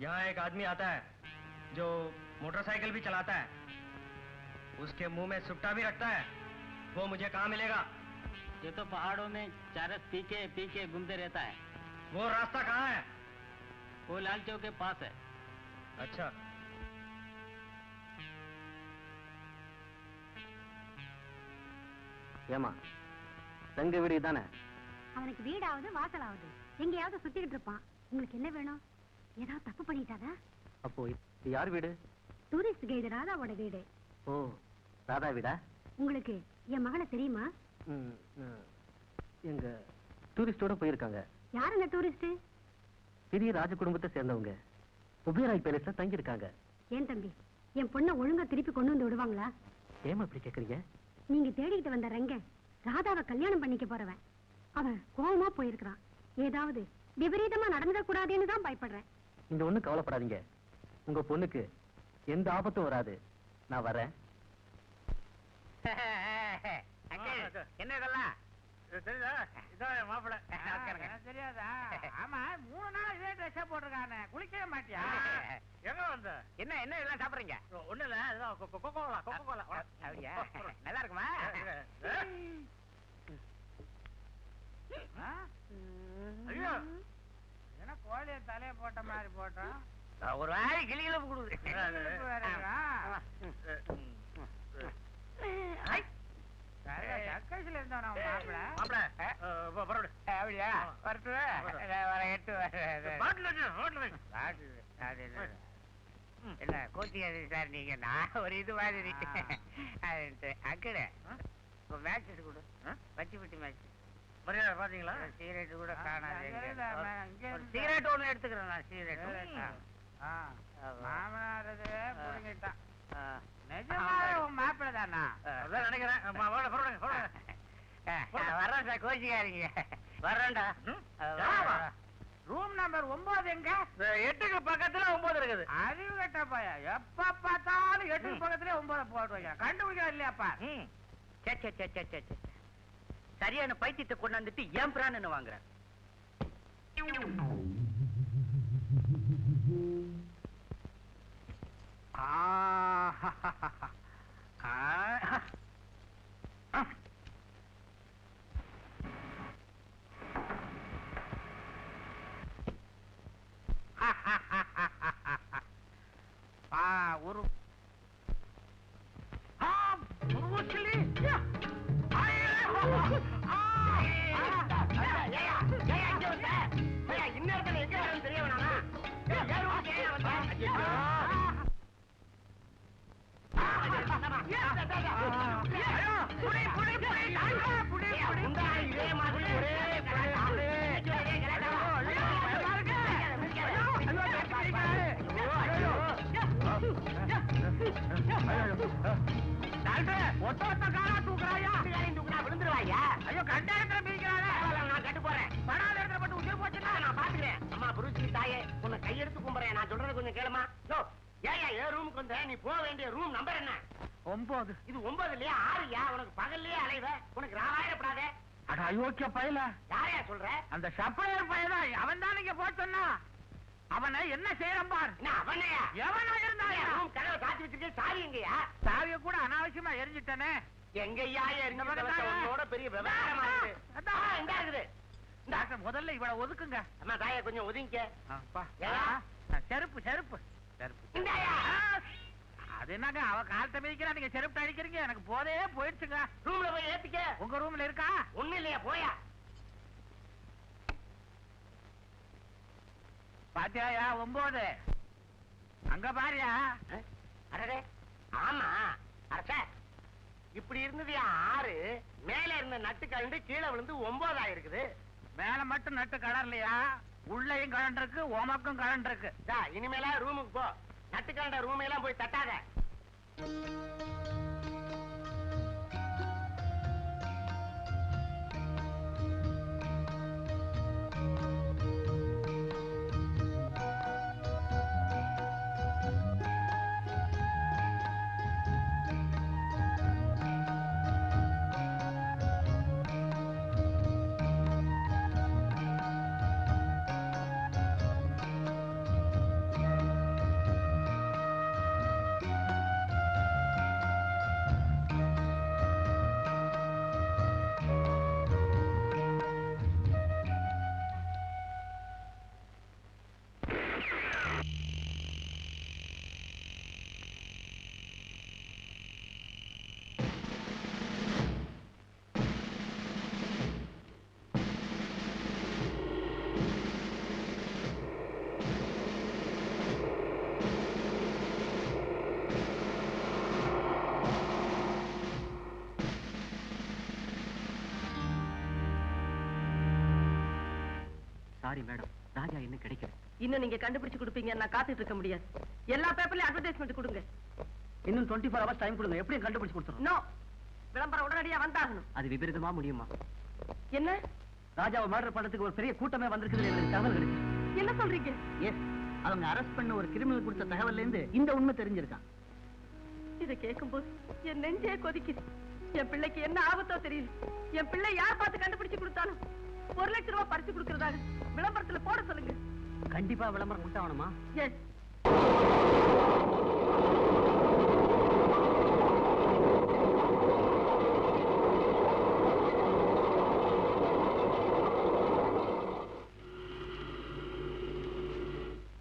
यहाँ एक आदमी आता है जो मोटरसाइकिल भी चलाता है, उसके मुंह में सुट्टा भी रखता है। वो मुझे कहाँ मिलेगा? ये तो पहाड़ों में चरस पी के घूमते रहता है। वो रास्ता कहाँ है? वो लाल चौक के पास है। अच्छा, ஏமா தங்க வீடு தானே? அவனுக்கு வீடாவது வாசலாவது எங்கேயாவது சுத்திக்கிட்டு இருப்பான். உங்களுக்கு என்ன வேணும்? ஏதாவது தப்பு பண்ணிட்டாதா? அப்போ இது யார் வீடு? டூரிஸ்ட் கைடு ராதாவோட வீடு. ஓ, ராதா வீடா? உங்களுக்கு என் மகளை தெரியுமா? எங்க டூரிஸ்டோட போயிருக்காங்க. யார் அந்த டூரிஸ்ட்? பெரிய ராஜ குடும்பத்தை சேர்ந்தவங்க. உபயராய் பேலஸ்ல தங்கி இருக்காங்க. ஏன் தம்பி, என் பொண்ணை ஒழுங்கா திருப்பி கொண்டு வந்து விடுவாங்களா? ஏமா இப்படி கேக்குறீங்க? நீங்க தேடிக்கிட்டு வந்த ரங்கன் ராதாவை கல்யாணம் பண்ணிக்க போறவன். அவன் கோவமா போயிருக்கிறான். ஏதாவது விபரீதமா நடந்துடக்கூடாதுன்னு தான் பயப்படுறேன். நீங்க ஒண்ணும் கவலைப்படாதீங்க. உங்க பொண்ணுக்கு எந்த ஆபத்தும் வராது. நான் வரேன். என்ன இதெல்லாம் தெரியுதா? இதான் மாப்பிள்ள தெரியாதா? ஆமா 3 நாள் இதே ட்ரெஸ்ஸா போட்டிருக்கானே, குளிக்கவே மாட்டியா? எங்க வந்த? என்ன என்ன எல்லாம் சாப்பிடுறீங்க? ஒண்ணு இல்ல, கொக்கோ கோலா அப்படியா? நல்லா இருக்குமா? ஐயோ, என்ன கோழிய தலைய போட்ட மாதிரி போட்டோம். ஒரு வாரி கிளிகளும் கொடுக்குது. சர்க்கஸ்ல இருந்தவன் மாப்பிள்ள. அப்படியா? வரட்டு என்ன கோச்சிக்காது சார், நீங்க நான் ஒரு இது மாதிரி அக்கடை மேட்ச் கொடு, பட்டி மேட்ச். மரியாதை பாத்தீங்களா? சிகரெட் கூட காணாது. சிகரெட் ஒண்ணு எடுத்துக்கிறேன் நான். சிகரெட் மாமனாரது புரிஞ்சுட்டான். நிஜமாவே உன் மாப்பிள்ள தானா? நினைக்கிறேன். வர்றேன் சார், கோச்சிக்காதீங்க. வர்றேன்டா. ரூம் நம்பர் 9 எங்க? 8க்கு பக்கத்துல 9 இருக்குது. அறிவு கட்ட பையா, எப்ப பார்த்தாலும் 8க்கு பக்கத்துல 9 போடுவாங்க. கண்டுபிடிக்க இல்லையாப்பா? சரியான பைத்தியத்தை கொண்டாந்துட்டு ஏன் பிரான்னு வாங்குறேன். ஒரு இன்னொருத்தனை எங்க தெரிய வேணாமா? இதே மாதிரி விழுந்துருவாயா? ஐயோ, கண்ட இடத்துல பிரிக்கிறாங்க. நான் கட்டு போறேன். படாத இடத்துல பட்டு உயிர் போச்சுன்னா நான் பாத்துக்கிறேன். அம்மா புருஷி தாயே, உன்னை கையெடுத்து கும்புறேன். நான் சொல்றது கொஞ்சம் கேளுமா? ஏன் என் ரூமுக்கு வந்த? நீ போக வேண்டிய ரூம் நம்பர் என்ன? 9. இது 9 இல்லையா? 6யா? உனக்கு பகல்லையே அலைவ. உனக்கு ராவாயிடப்படாதே. அட அயோக்கிய பயல. யாரையா சொல்ற? அந்த சப்ளையர் பயதான். அவன் தான் நீங்க போய் சொன்னா. அவனை என்ன செய்யறான் பார். அவனையா? எவனோ இருந்தாயா? ரூம் கதவை சாத்தி வச்சிருக்கேன். சாவி எங்கயா? சாவிய கூட அனாவசியமா எரிஞ்சிட்டனே. எங்கயா எரிஞ்சோட பெரிய விவகாரமா இருக்கு. இந்த இருக்குது. டாக்டர் முதல்ல இவள ஒதுக்குங்க. அம்மா தாயா கொஞ்சம் ஒதுங்க. செருப்பு செருப்பு செருப்பு. அது என்னங்க அவ காலத்தை மிதிக்கிறா, நீங்க செருப்பு அடிக்கிறீங்க. எனக்கு போதே போயிடுச்சுங்க. ரூம்ல போய் ஏத்திக்க. உங்க ரூம்ல இருக்கா? ஒண்ணு இல்லையா? போயா பாத்தியாயா? 9 அங்க பாரியா? அரே ஆமா அரச, இப்படி இருந்தது 6. மேல இருந்த நட்டு கலண்டு கீழே விழுந்து 9 ஆயிருக்குது. மேல மட்டும் நட்டு கடறலையா? உள்ளயும் கலண்டு இருக்கு, உமக்கும் கலண்டு இருக்கு. இனிமேல ரூமுக்கு போ. நட்டு கலண்ட ரூமையெல்லாம் போய் தட்டாத. சாரி மேடம், ராஜா இன்னும் கிடைக்கல. இன்னும் நீங்க கண்டுபிடிச்சு கொடுப்பீங்க, நான் காத்துட்டு இருக்க முடியாது. எல்லா பேப்பர்லயும் அட்வர்டைஸ்மெண்ட் கொடுங்க. இன்னும் 24 hours டைம் கொடுங்க, எப்படியும் கண்டுபிடிச்சு கொடுத்துறோம். நோ, விளம்பரம் உடனடியா வந்தாகணும். அது விபரீதமா முடியுமா? என்ன ராஜாவை மர்டர் பண்றதுக்கு ஒரு பெரிய கூட்டமே வந்திருக்குது எனக்கு தகவல் கிடைச்சு. என்ன சொல்றீங்க? எஸ், அவங்க அரெஸ்ட் பண்ண ஒரு கிரிமினல் கொடுத்த தகவல்ல இருந்து இந்த உண்மை தெரிஞ்சிருக்கான். இதை கேட்கும்போது என் நெஞ்சே கொதிக்குது. என் பிள்ளைக்கு என்ன ஆபத்தோ தெரியல. என் பிள்ளை யார் பார்த்து கண்டுபிடிச்சு கொடுத்தாலும் 1 லட்சம் ரூபாய் பறிச்சு கொடுக்கறதாக விளம்பரத்துல போட சொல்லுங்க. கண்டிப்பா விளம்பரம் கொடுத்தாகணுமா? எஸ்.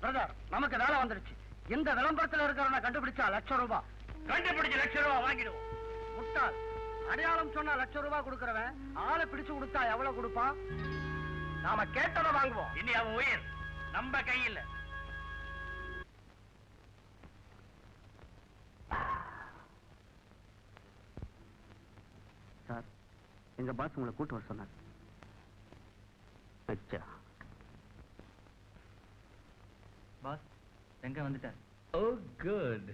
பிரதர், நமக்கு வேலை வந்துருச்சு. இந்த விளம்பரத்துல இருக்கிறவனை கண்டுபிடிச்சா ₹1,00,000. கண்டுபிடிச்சு ₹1,00,000 வாங்கிடுவோம். முட்டாள், அடையாளம் சொன்னா ₹1,00,000 கொடுக்கறவன் ஆளை பிடிச்சு கொடுத்தா எவ்வளவு கொடுப்பான்? நாம கேட்டதை வாங்குவோம். இனி அவன் உயிர் நம்ம கையில். சார், எங்க பாஸ் உங்களை கூட்டு வர சொன்னார். அச்சா பாஸ் எங்க வந்துட்டார்? Oh good.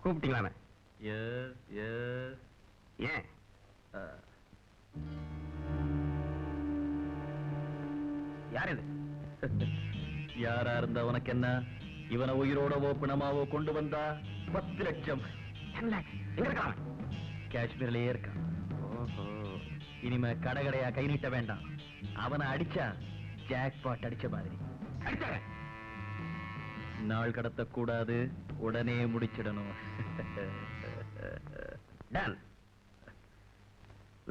கூப்பிட்டீங்களாமே? Yes yes. ஏன்? யார் இது? யாரா இருந்தா உனக்கு என்ன? இவனை உயிரோடவோ பிணமாவோ கொண்டு வந்தா 10 லட்சம். எங்க இருக்கான்? காஷ்மீர்லயே இருக்கான். இனிமே கடையா கை நீட்ட வேண்டாம். அவனை அடிச்சா ஜாக்பாட் அடிச்ச மாதிரி. அடிச்சாங்க. நாள் கடத்த கூடாது, உடனே முடிச்சிடணும். Done.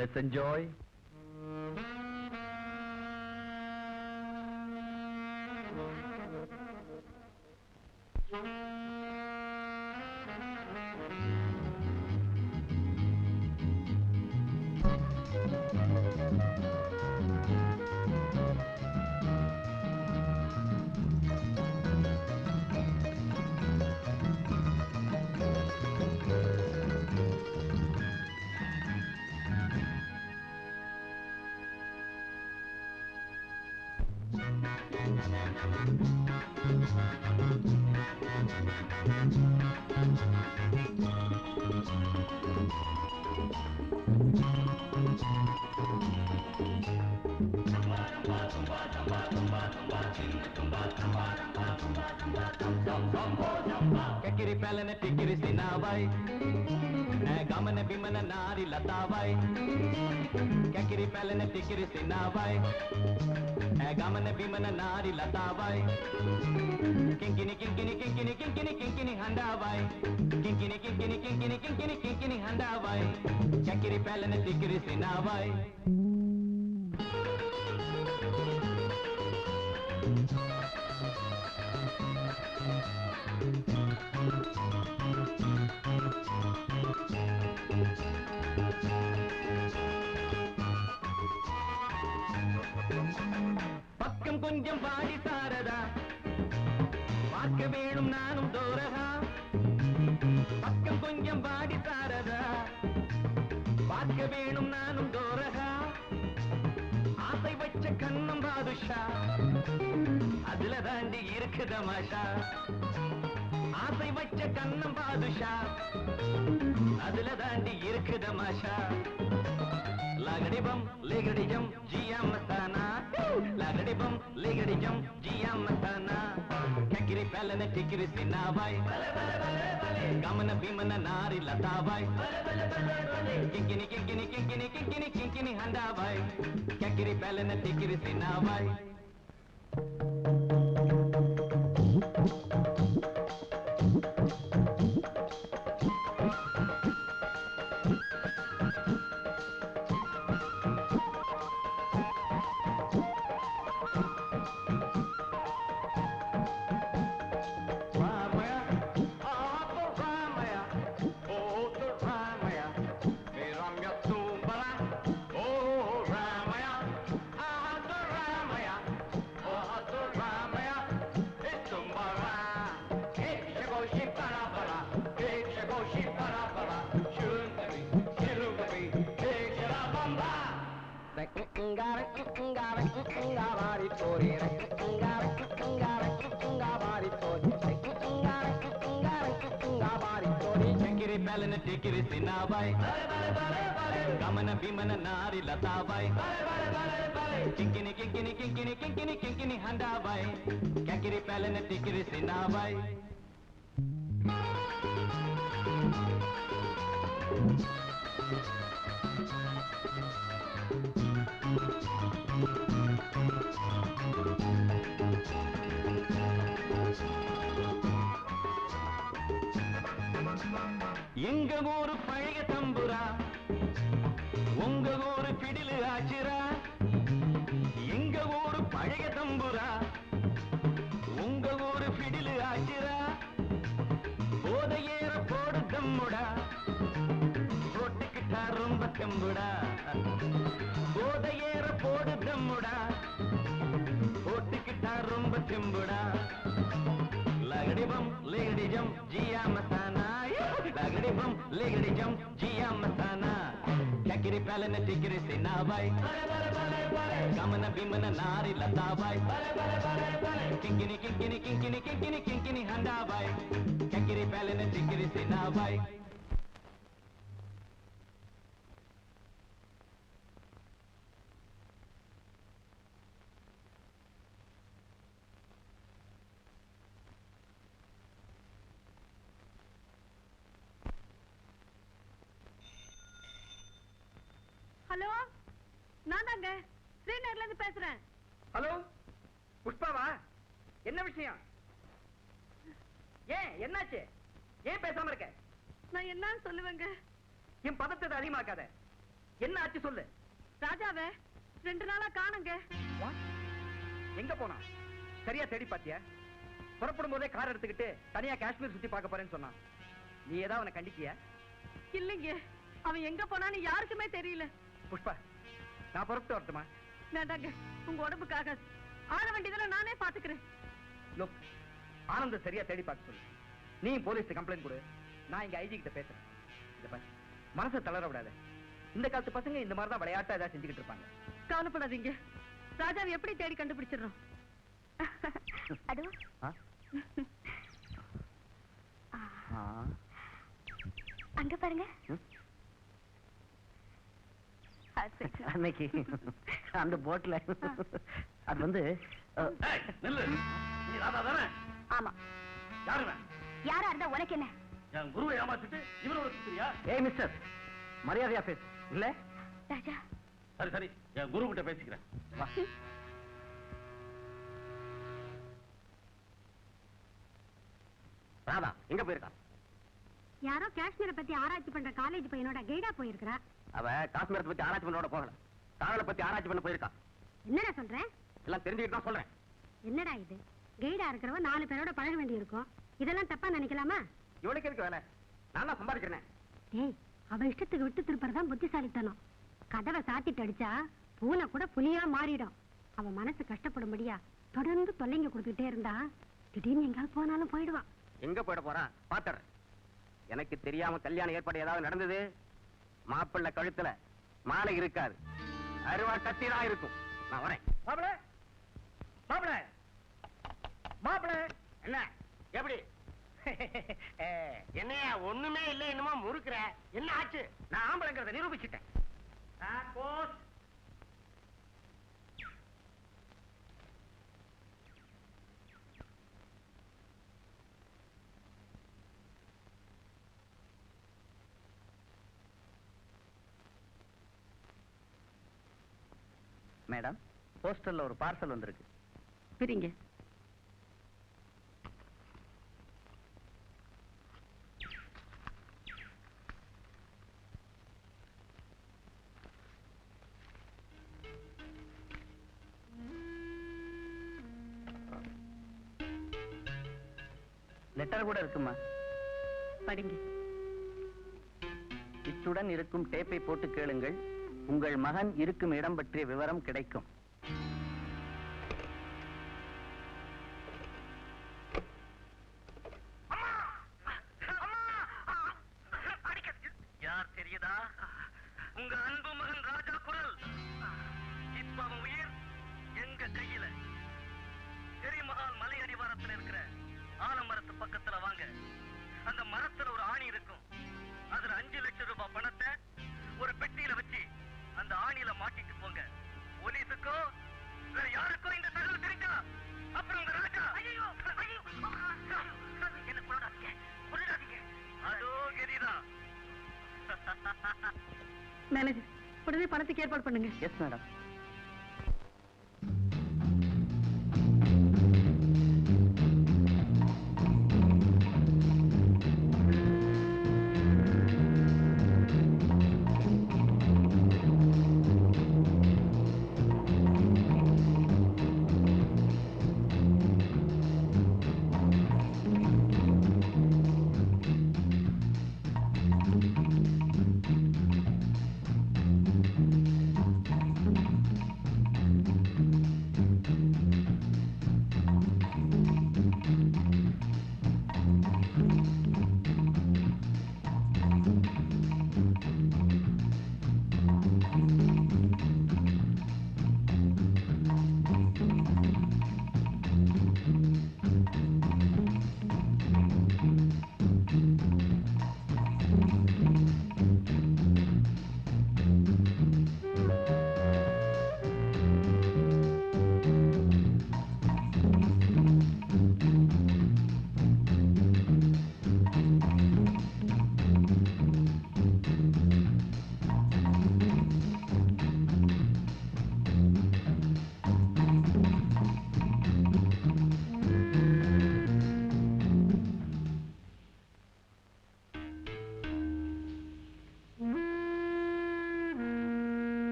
Let's enjoy. Kakiri pelane tikiri sinavai, gamane bimane nari latavai. Kakiri pelane tikiri sinavai, gamane bimane nari latavai. Kinkini kinkini kinkini kinkini kinkini handavai. Kinkini kinkini kinkini kinkini kinkini handavai. Kakiri pelane tikiri sinavai. பக்கம் கொஞ்சம் பாடி சாரதா, பார்க்க வேணும் நானும் தோரகா. பக்கம் கொஞ்சம் பாடி சாரதா, பார்க்க வேணும் நானும் தோரகா. ஆசை வச்ச கண்ணம் பாதுஷா, அதுல தாண்டி இருக்கு தமாஷா. ஆசை வச்ச கண்ணம் பாதுஷா, அதுல தாண்டி இருக்கு தமாஷா. லகடிபம் லிகடிஜம் ஜியா மஸ்தானா, லகடிபம் லிகடிஜம் ஜியா Mastana. கக்கிரி pelane tikiri sinavai, gamana bimana nari latavai. Kinkini kinkini kinkini kinkini kinkini handavai. Kekiri pelane tikiri sinavai. Ramaya, सिन्नाबाई गमन बिमन नारी लताबाई किंकिनी किंकिनी किंकिनी किंकिनी किंकिनी हंडाबाई कैकिरी पैलन टिकिरी सिन्नाबाई எங்க ஊரு பழைய தம்புரா உங்க ஊரு பிடிலு ஆச்சிரா எங்க ஊரு பழைய தம்புரா உங்க ஊரு பிடிலு ஆச்சிரா போதையேற போடு தம்முடா போட்டுக்கிட்டா ரொம்ப தெம்புடா போதையேற போடு தம்முடா போட்டுக்கிட்டா ரொம்ப தெம்புடா லகடிபம் லேடிஜம் ஜியா மசானா லகடிபம் லேடிஜம் ஜியா மசானா कैकिरी पैलन टिकिरी सिन्नाबाई गमन बिमन नारी लताबाई किंकिनी किंकिनी किंकिनी किंकिनी किंकिनी हंडाबाई कैकिरी पैलन टिकिरी सिन्नाबाई ஹலோ, நான் தாங்க ஸ்ரீநகர்ல இருந்து பேசுறேன். ஹலோ புஷ்பாவா? என்ன விஷயம்? ஏன் என்னாச்சு? ஏன் பேசாம இருக்க? நான் என்னன்னு சொல்லுவேங்க? என் பதத்தை அதிகமாக்காத. என்ன ஆச்சு சொல்லு. ராஜாவே 2 நாளா காணுங்க. எங்க போனா? சரியா தேடி பாத்தியா? புறப்படும் போதே கார் எடுத்துக்கிட்டு தனியா காஷ்மீர் சுத்தி பார்க்க போறேன்னு சொன்னான். நீ ஏதாவது அவனை கண்டிக்கிய? இல்லைங்க, அவன் எங்க போனான்னு யாருக்குமே தெரியல. புஷ்பா, நான் புறப்பட்டு வரட்டுமா? வேண்டாங்க, உங்க உடம்புக்காக ஆள வேண்டியதெல்லாம் நானே பாத்துக்கிறேன். லுக், ஆனந்த சரியா தேடி பார்க்க சொல்லு. நீ போலீஸ் கம்ப்ளைண்ட் கொடு. நான் இங்க ஐஜி கிட்ட பேசுறேன். இத பாரு, மனசை தளர விடாத. இந்த காலத்து பசங்க இந்த மாதிரி தான் விளையாட்டா ஏதாவது செஞ்சுக்கிட்டு இருப்பாங்க. கவலைப்படாதீங்க, ராஜாவை எப்படி தேடி கண்டுபிடிச்சிடறோம். அதோ அங்க பாருங்க. அன்னைக்கு அந்த போட்ல அது வந்து ஆமா, யாரா இருந்தா உனக்கு என்ன? என் குருவை ஏமாத்திட்டு இவரோட சுத்திரியா? ஏய் மிஸ்டர், மரியாதையா பேசு. இல்ல ராஜா, சரி சரி, என் குரு கிட்ட பேசிக்கிறேன். ராதா எங்க போயிருக்கா? யாரோ காஷ்மீரை பத்தி ஆராய்ச்சி பண்ற காலேஜ் பையனோட கைடா போயிருக்கிறா. அவ காஷ்மீரத்தை பத்தி ஆராய்ச்சி பண்ணோட போகல, காதலை பத்தி ஆராய்ச்சி பண்ண போயிருக்கா. என்னடா சொல்ற? எல்லாம் தெரிஞ்சுக்கிட்டு தான் சொல்றேன். என்னடா இது? கைடா இருக்கிறவ 4 பேரோட பழக வேண்டி இருக்கும். இதெல்லாம் தப்பா நினைக்கலாமா? இவளுக்கு இருக்கு வேலை, நான் தான் சம்பாதிக்கிறேன். ஏய், அவ இஷ்டத்துக்கு விட்டு திருப்பறதான் புத்திசாலித்தனம். கதவை சாத்திட்டு அடிச்சா பூனை கூட புலியா மாறிடும். அவ மனசு கஷ்டப்படும்படியா தொடர்ந்து தொல்லைங்க கொடுத்துட்டே இருந்தா திடீர்னு எங்காவது போனாலும் போயிடுவான். எங்க போயிட போறான் பாத்துறேன். எனக்கு தெரியாம கல்யாண ஏற்பாடு ஏதாவது நடந்தது, மாப்பிள்ளை கழுத்துல மாலை இருக்காது, அருவா கத்தி தான் இருக்கும். நான் வரேன். மாப்பிள மாப்பிள மாப்பிள, என்ன எப்படி? என்னையா ஒண்ணுமே இல்ல, என்னமோ முறுக்குற. என்ன ஆச்சு? நான் ஆம்பளைங்கிறத நிரூபிச்சுட்டேன். மேடம், போஸ்டர்ல ஒரு பார்சல் வந்திருக்கு. பிரிங்க. லெட்டர் கூட இருக்குமா? படிங்க. இத்துடன் இருக்கும் டேப்பை போட்டு கேளுங்கள், உங்கள் மகன் இருக்கும் இடம் பற்றிய விவரம் கிடைக்கும். யார் தெரியுதா? உங்க அன்பு மகன் ராஜா குரல். இப்ப அவன் உயிர் எங்க கையில. எரிமஹால் மலை அடிவாரத்தில் இருக்கிற ஆலமரத்து பக்கத்துல வாங்க. அந்த மரத்துல ஒரு ஆணி இருக்கும். அதுல 5 லட்சம் ரூபாய் பணத்தை ஒரு பெட்டியில வச்சு அந்த ஆணியில மாட்டிட்டு போங்க. போலீஸுக்கோ வேற யாருக்கோ இந்த தகவல் தெரிஞ்சா அப்புறம் உங்க ராஜா ஐயோ என்ன கொள்ளாதீங்க. அதோ கெதிதான். மேனேஜர், உடனே பணத்துக்கு ஏற்பாடு பண்ணுங்க. Yes madam.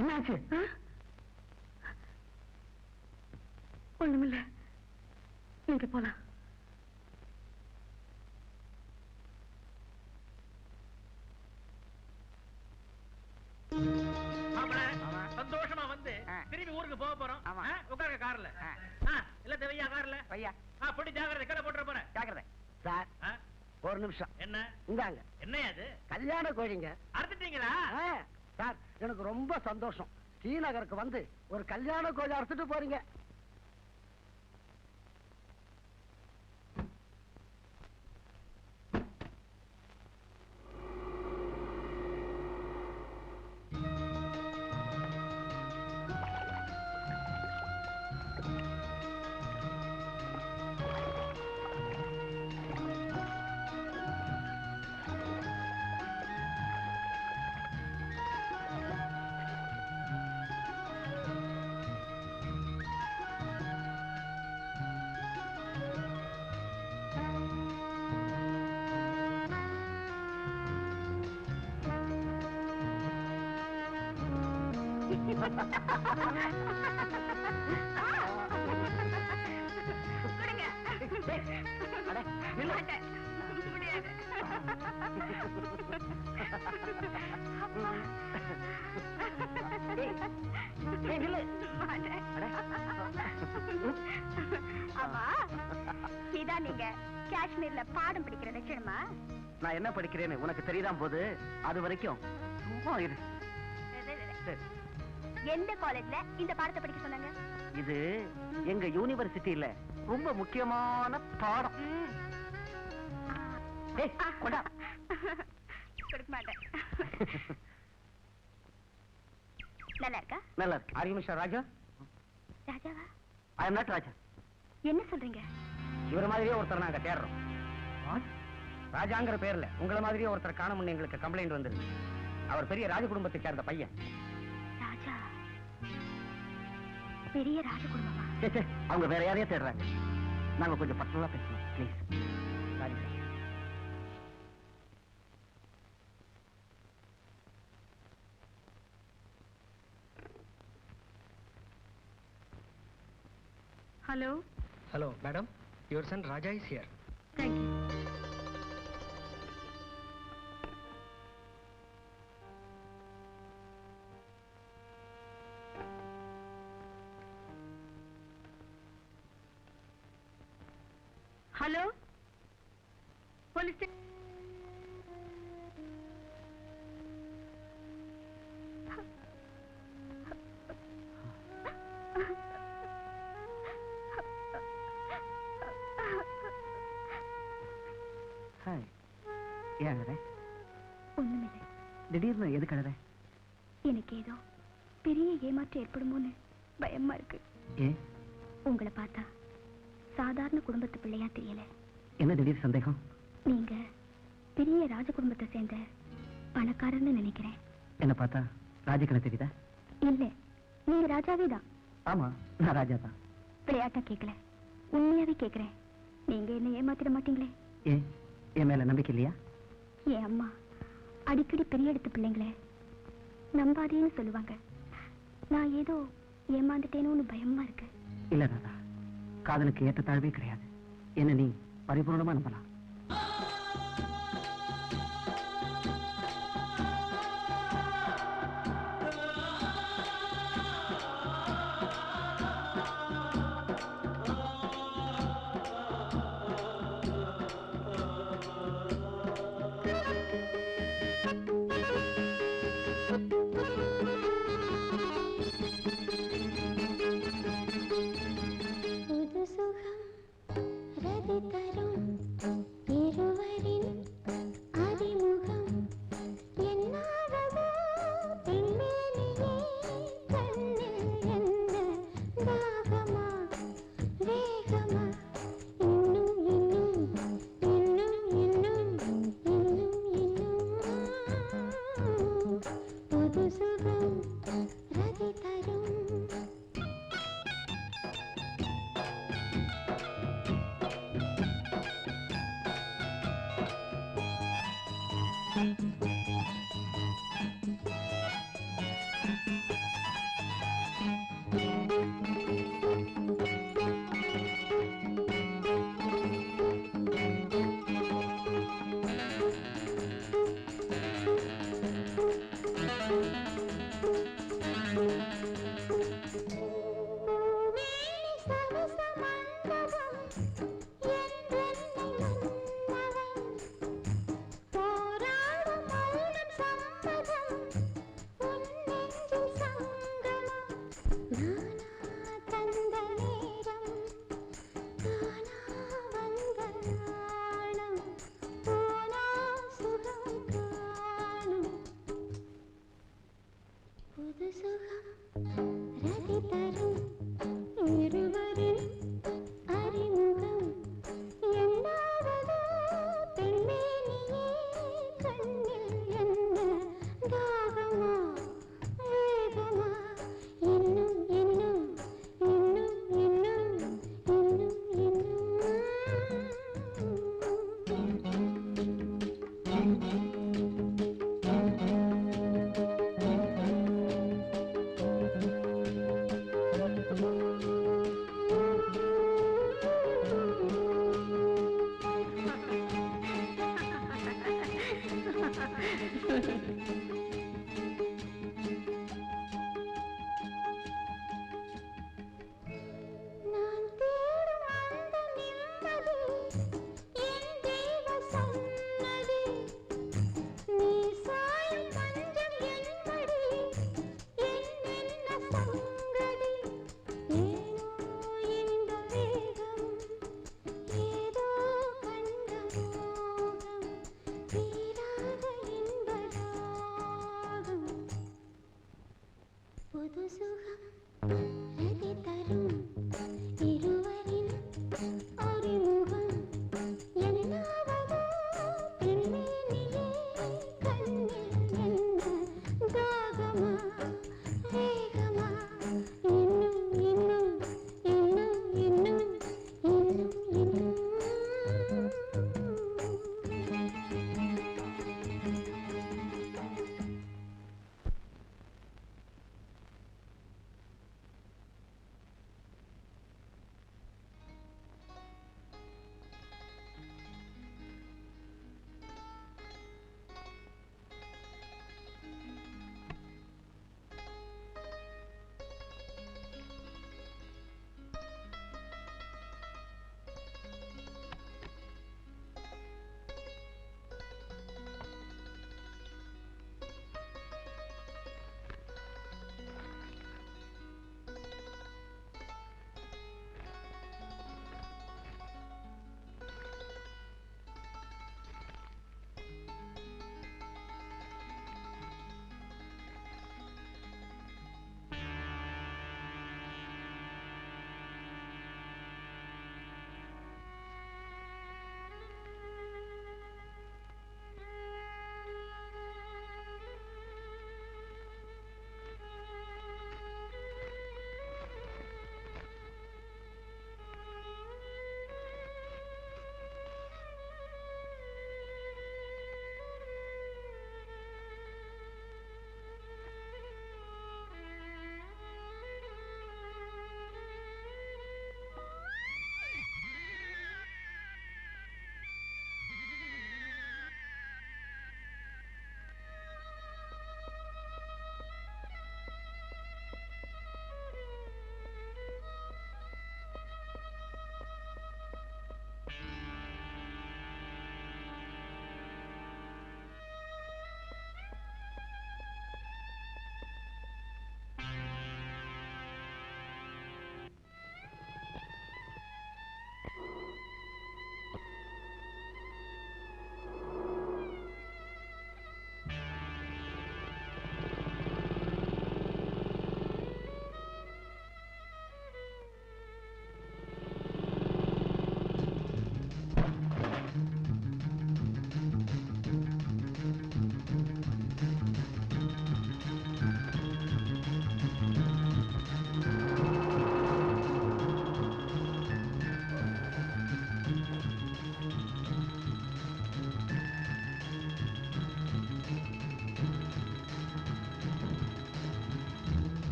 என்னாச்சு? ஒண்ணுமில்ல, நீங்க போலாம். சந்தோஷமா வந்து திரும்பி ஊருக்கு போக போறோம். உட்காருங்க கார்ல. இல்ல தேவையா கார்ல பையா பொடி ஜாகிரதை கடை போட்டுற போறேன். ஜாக்கிரதை. சார் ஒரு நிமிஷம். என்ன இந்தாங்க. என்னையா அது? கல்யாண கோழிங்க. அறுத்துட்டீங்களா? சார் எனக்கு ரொம்ப சந்தோஷம். ஸ்ரீநகருக்கு வந்து ஒரு கல்யாண கோழி அறுத்துட்டு போறீங்க. இதான் நீங்க காஷ்மீர்ல பாடம் படிக்கிற லட்சணமா? நான் என்ன படிக்கிறேன்னு உனக்கு தெரியுதான் போது, அது வரைக்கும் சும்மா இரு. எந்த காலேஜ்ல இந்த பாடத்தை படிக்க சொன்னாங்க? இது எங்க யூனிவர்சிட்டியில ரொம்ப முக்கியமான பாடம். கொடுக்க மாட்டேன். நல்லா இருக்கா? நல்லா இருக்கு. ஆர் யூ மிஸ்டர் ராஜா? ராஜாவா? ஐ அம் நாட் ராஜா. என்ன சொல்றீங்க? இவர் மாதிரியே ஒருத்தர் நாங்க தேடுறோம். ராஜாங்கிற பேர்ல உங்களை மாதிரியே ஒருத்தர் காணும்னு எங்களுக்கு கம்ப்ளைண்ட் வந்திருக்கு. அவர் பெரிய ராஜ குடும்பத்தை சேர்ந்த பையன். ராஜா பெரிய ராஜ குடும்பமா? அவங்க வேற யாரையா தேடுறாங்க. நாங்க கொஞ்சம் பர்சனலா பேசணும் please. Hello. Hello madam, your son Raja is here. Thank you. Hello police. Hi. ஏன் அழுற? ஒண்ணுமில்லை. திடீர்னு எதுக்கு அழுற? எனக்கு ஏதோ பெரிய ஏமாற்றம் ஏற்படுமோன்னு பயமா இருக்கு. ஏன்? உங்களை பார்த்தா சாதாரண குடும்பத்து பிள்ளையா தெரியல. என்ன திடீர் சந்தேகம்? நீங்க பெரிய ராஜ குடும்பத்தை சேர்ந்த பணக்காரன்னு நினைக்கிறேன். என்ன பார்த்தா ராஜகனை தெரியுதா? இல்ல, நீங்க ராஜாவே தான். ஆமா, நான் ராஜா தான். விளையாட்டா கேட்கல, உண்மையாவே கேட்கிறேன். நீங்க என்ன ஏமாத்திட மாட்டீங்களே? ஏன், என் மேல நம்பிக்கை இல்லையா? என் அம்மா அடிக்கடி பெரிய இடத்து பிள்ளைங்களே நம்பாதேன்னு சொல்லுவாங்க. நான் ஏதோ ஏமாந்துட்டேனோன்னு பயமா இருக்கு. இல்ல ராதா, காதலுக்கு ஏற்ற தாழ்வே கிடையாது. என்ன நீ பரிபூர்ணமா நம்பலாம். போராடும்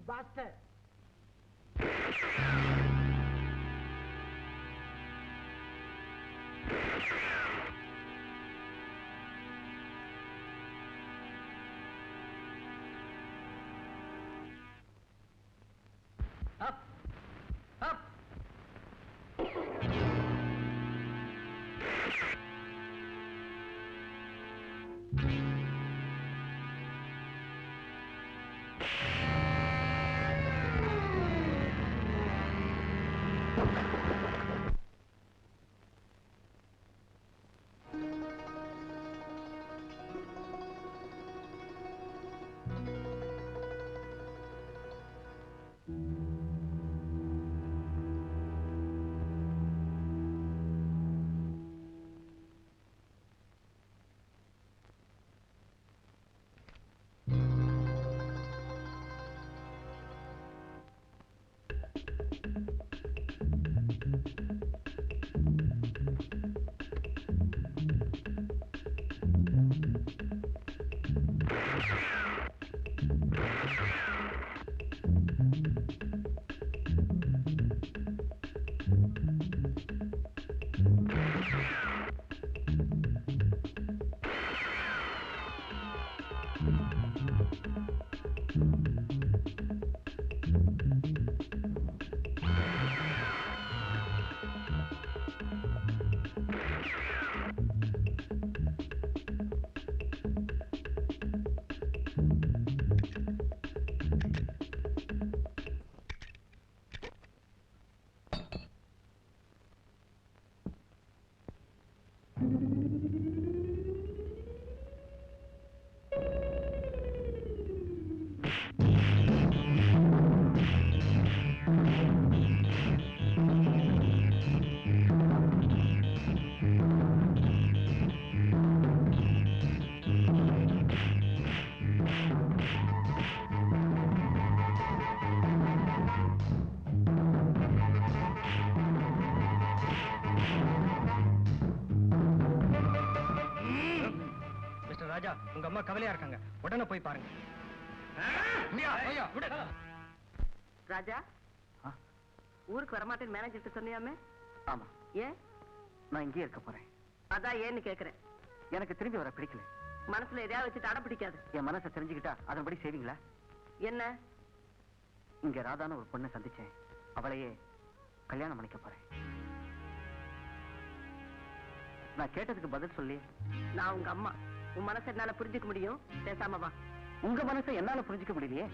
bastard. Up! Up! ராஜா, உங்க அம்மா கவலையா இருக்காங்க, உடனே போய் பாருங்க. ராஜா, ஊருக்கு வரமாட்டேன்னு மேனேஜர் சொன்னியாமே? ஆமா. ஏன்? நான் இங்கே இருக்க போறேன். அதான் ஏன்னு கேக்குறேன். எனக்கு திரும்பி வர பிடிக்கல. மனசுல எதையாவது வச்சுட்டு அடம் பிடிக்காது. என் மனசை தெரிஞ்சுக்கிட்டா அதன்படி செய்வீங்களா? என்ன? இங்க ராதான்னு ஒரு பொண்ணை சந்திச்சேன். அவளையே கல்யாணம் பண்ணிக்க போறேன். நான் கேட்டதுக்கு பதில் சொல்லி. நான் உங்க அம்மா. உன் மனசை என்னால புரிஞ்சுக்க முடியும். பேசாம வா. உங்க மனசை என்னால புரிஞ்சுக்க முடியலையே.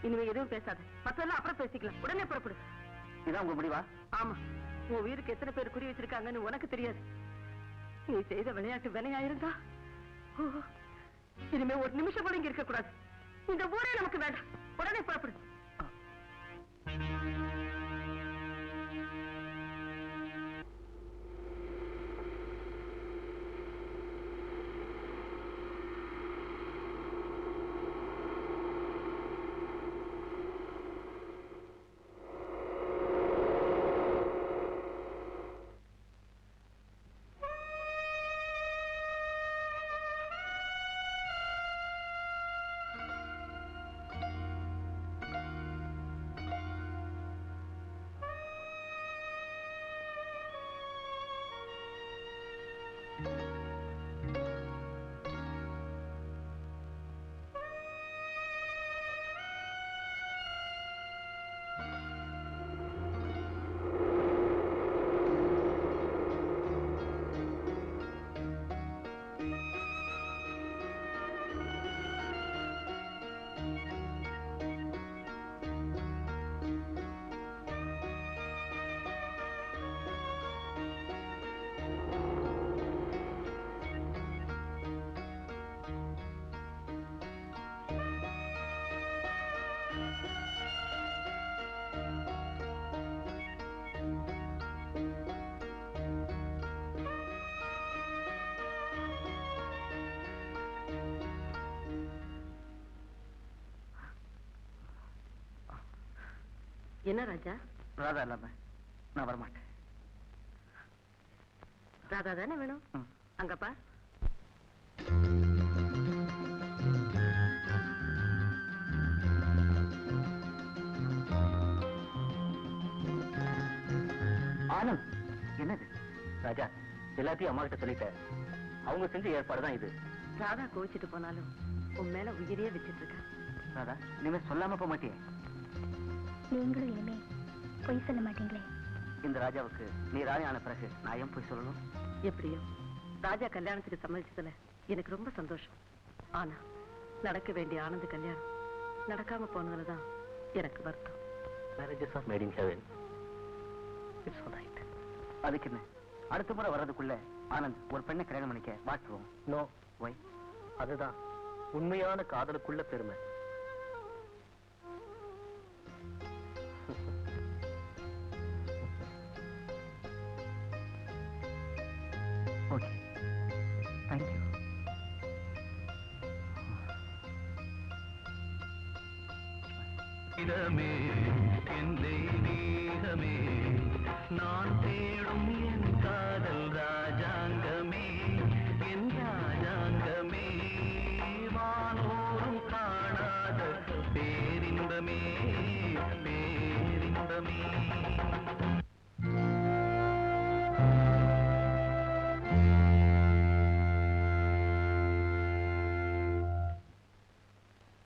இனிமே எதுவும் பேசாத. மத்தெல்லாம் அப்புறம் பேசிக்கலாம். உடனே புறப்படு. இதான் உங்க முடிவா? ஆமா. உன் உயிருக்கு எத்தனை பேர் குறி வச்சிருக்காங்கன்னு உனக்கு தெரியாது. நீ செய்த விளையாட்டு வினையாயிருந்தா இனிமே ஒரு நிமிஷம் கூட இங்க இருக்க கூடாது. இந்த ஊரே நமக்கு வேண்டாம். உடனே புறப்படு. என்ன ராஜா? ராதா இல்லாம நான் வரமாட்டேன். ராதா தானே வேணும்? அங்கப்பா. ஆனந்த், என்னது? ராஜா, எல்லாத்தையும் அம்மா கிட்ட சொல்லிட்டேன். அவங்க செஞ்ச ஏற்பாடு தான் இது. ராதா கோவிச்சிட்டு போனாலும் உன் மேல உயிரியே வச்சிட்டு இருக்கா. ராதா, இனிமே சொல்லாம போக மாட்டியே? நீங்களும் இனிமே பொய் சொல்ல மாட்டீங்களே? இந்த ராஜாவுக்கு நீ ராணி ஆன பிறகு நான் ஏன் போய் சொல்லணும்? எப்படியோ ராஜா கல்யாணத்துக்கு சம்மதிச்சதுல எனக்கு ரொம்ப சந்தோஷம். ஆனா நடக்க வேண்டிய ஆனந்த் கல்யாணம் நடக்காம போனதுலதான் எனக்கு வருத்தம். Marriages are made in heaven. It's all right. அதுக்கு என்ன, அடுத்த முறை வர்றதுக்குள்ள ஆனந்த் ஒரு பெண்ணை கல்யாணம் பண்ணிக்க வாழ்த்துவோம். நோ, வை? அதுதான் உண்மையான காதலுக்குள்ள பெருமை. Okay, thank you. இதமே என் தெய்வீகமே, நான் தேடும் என் காதல்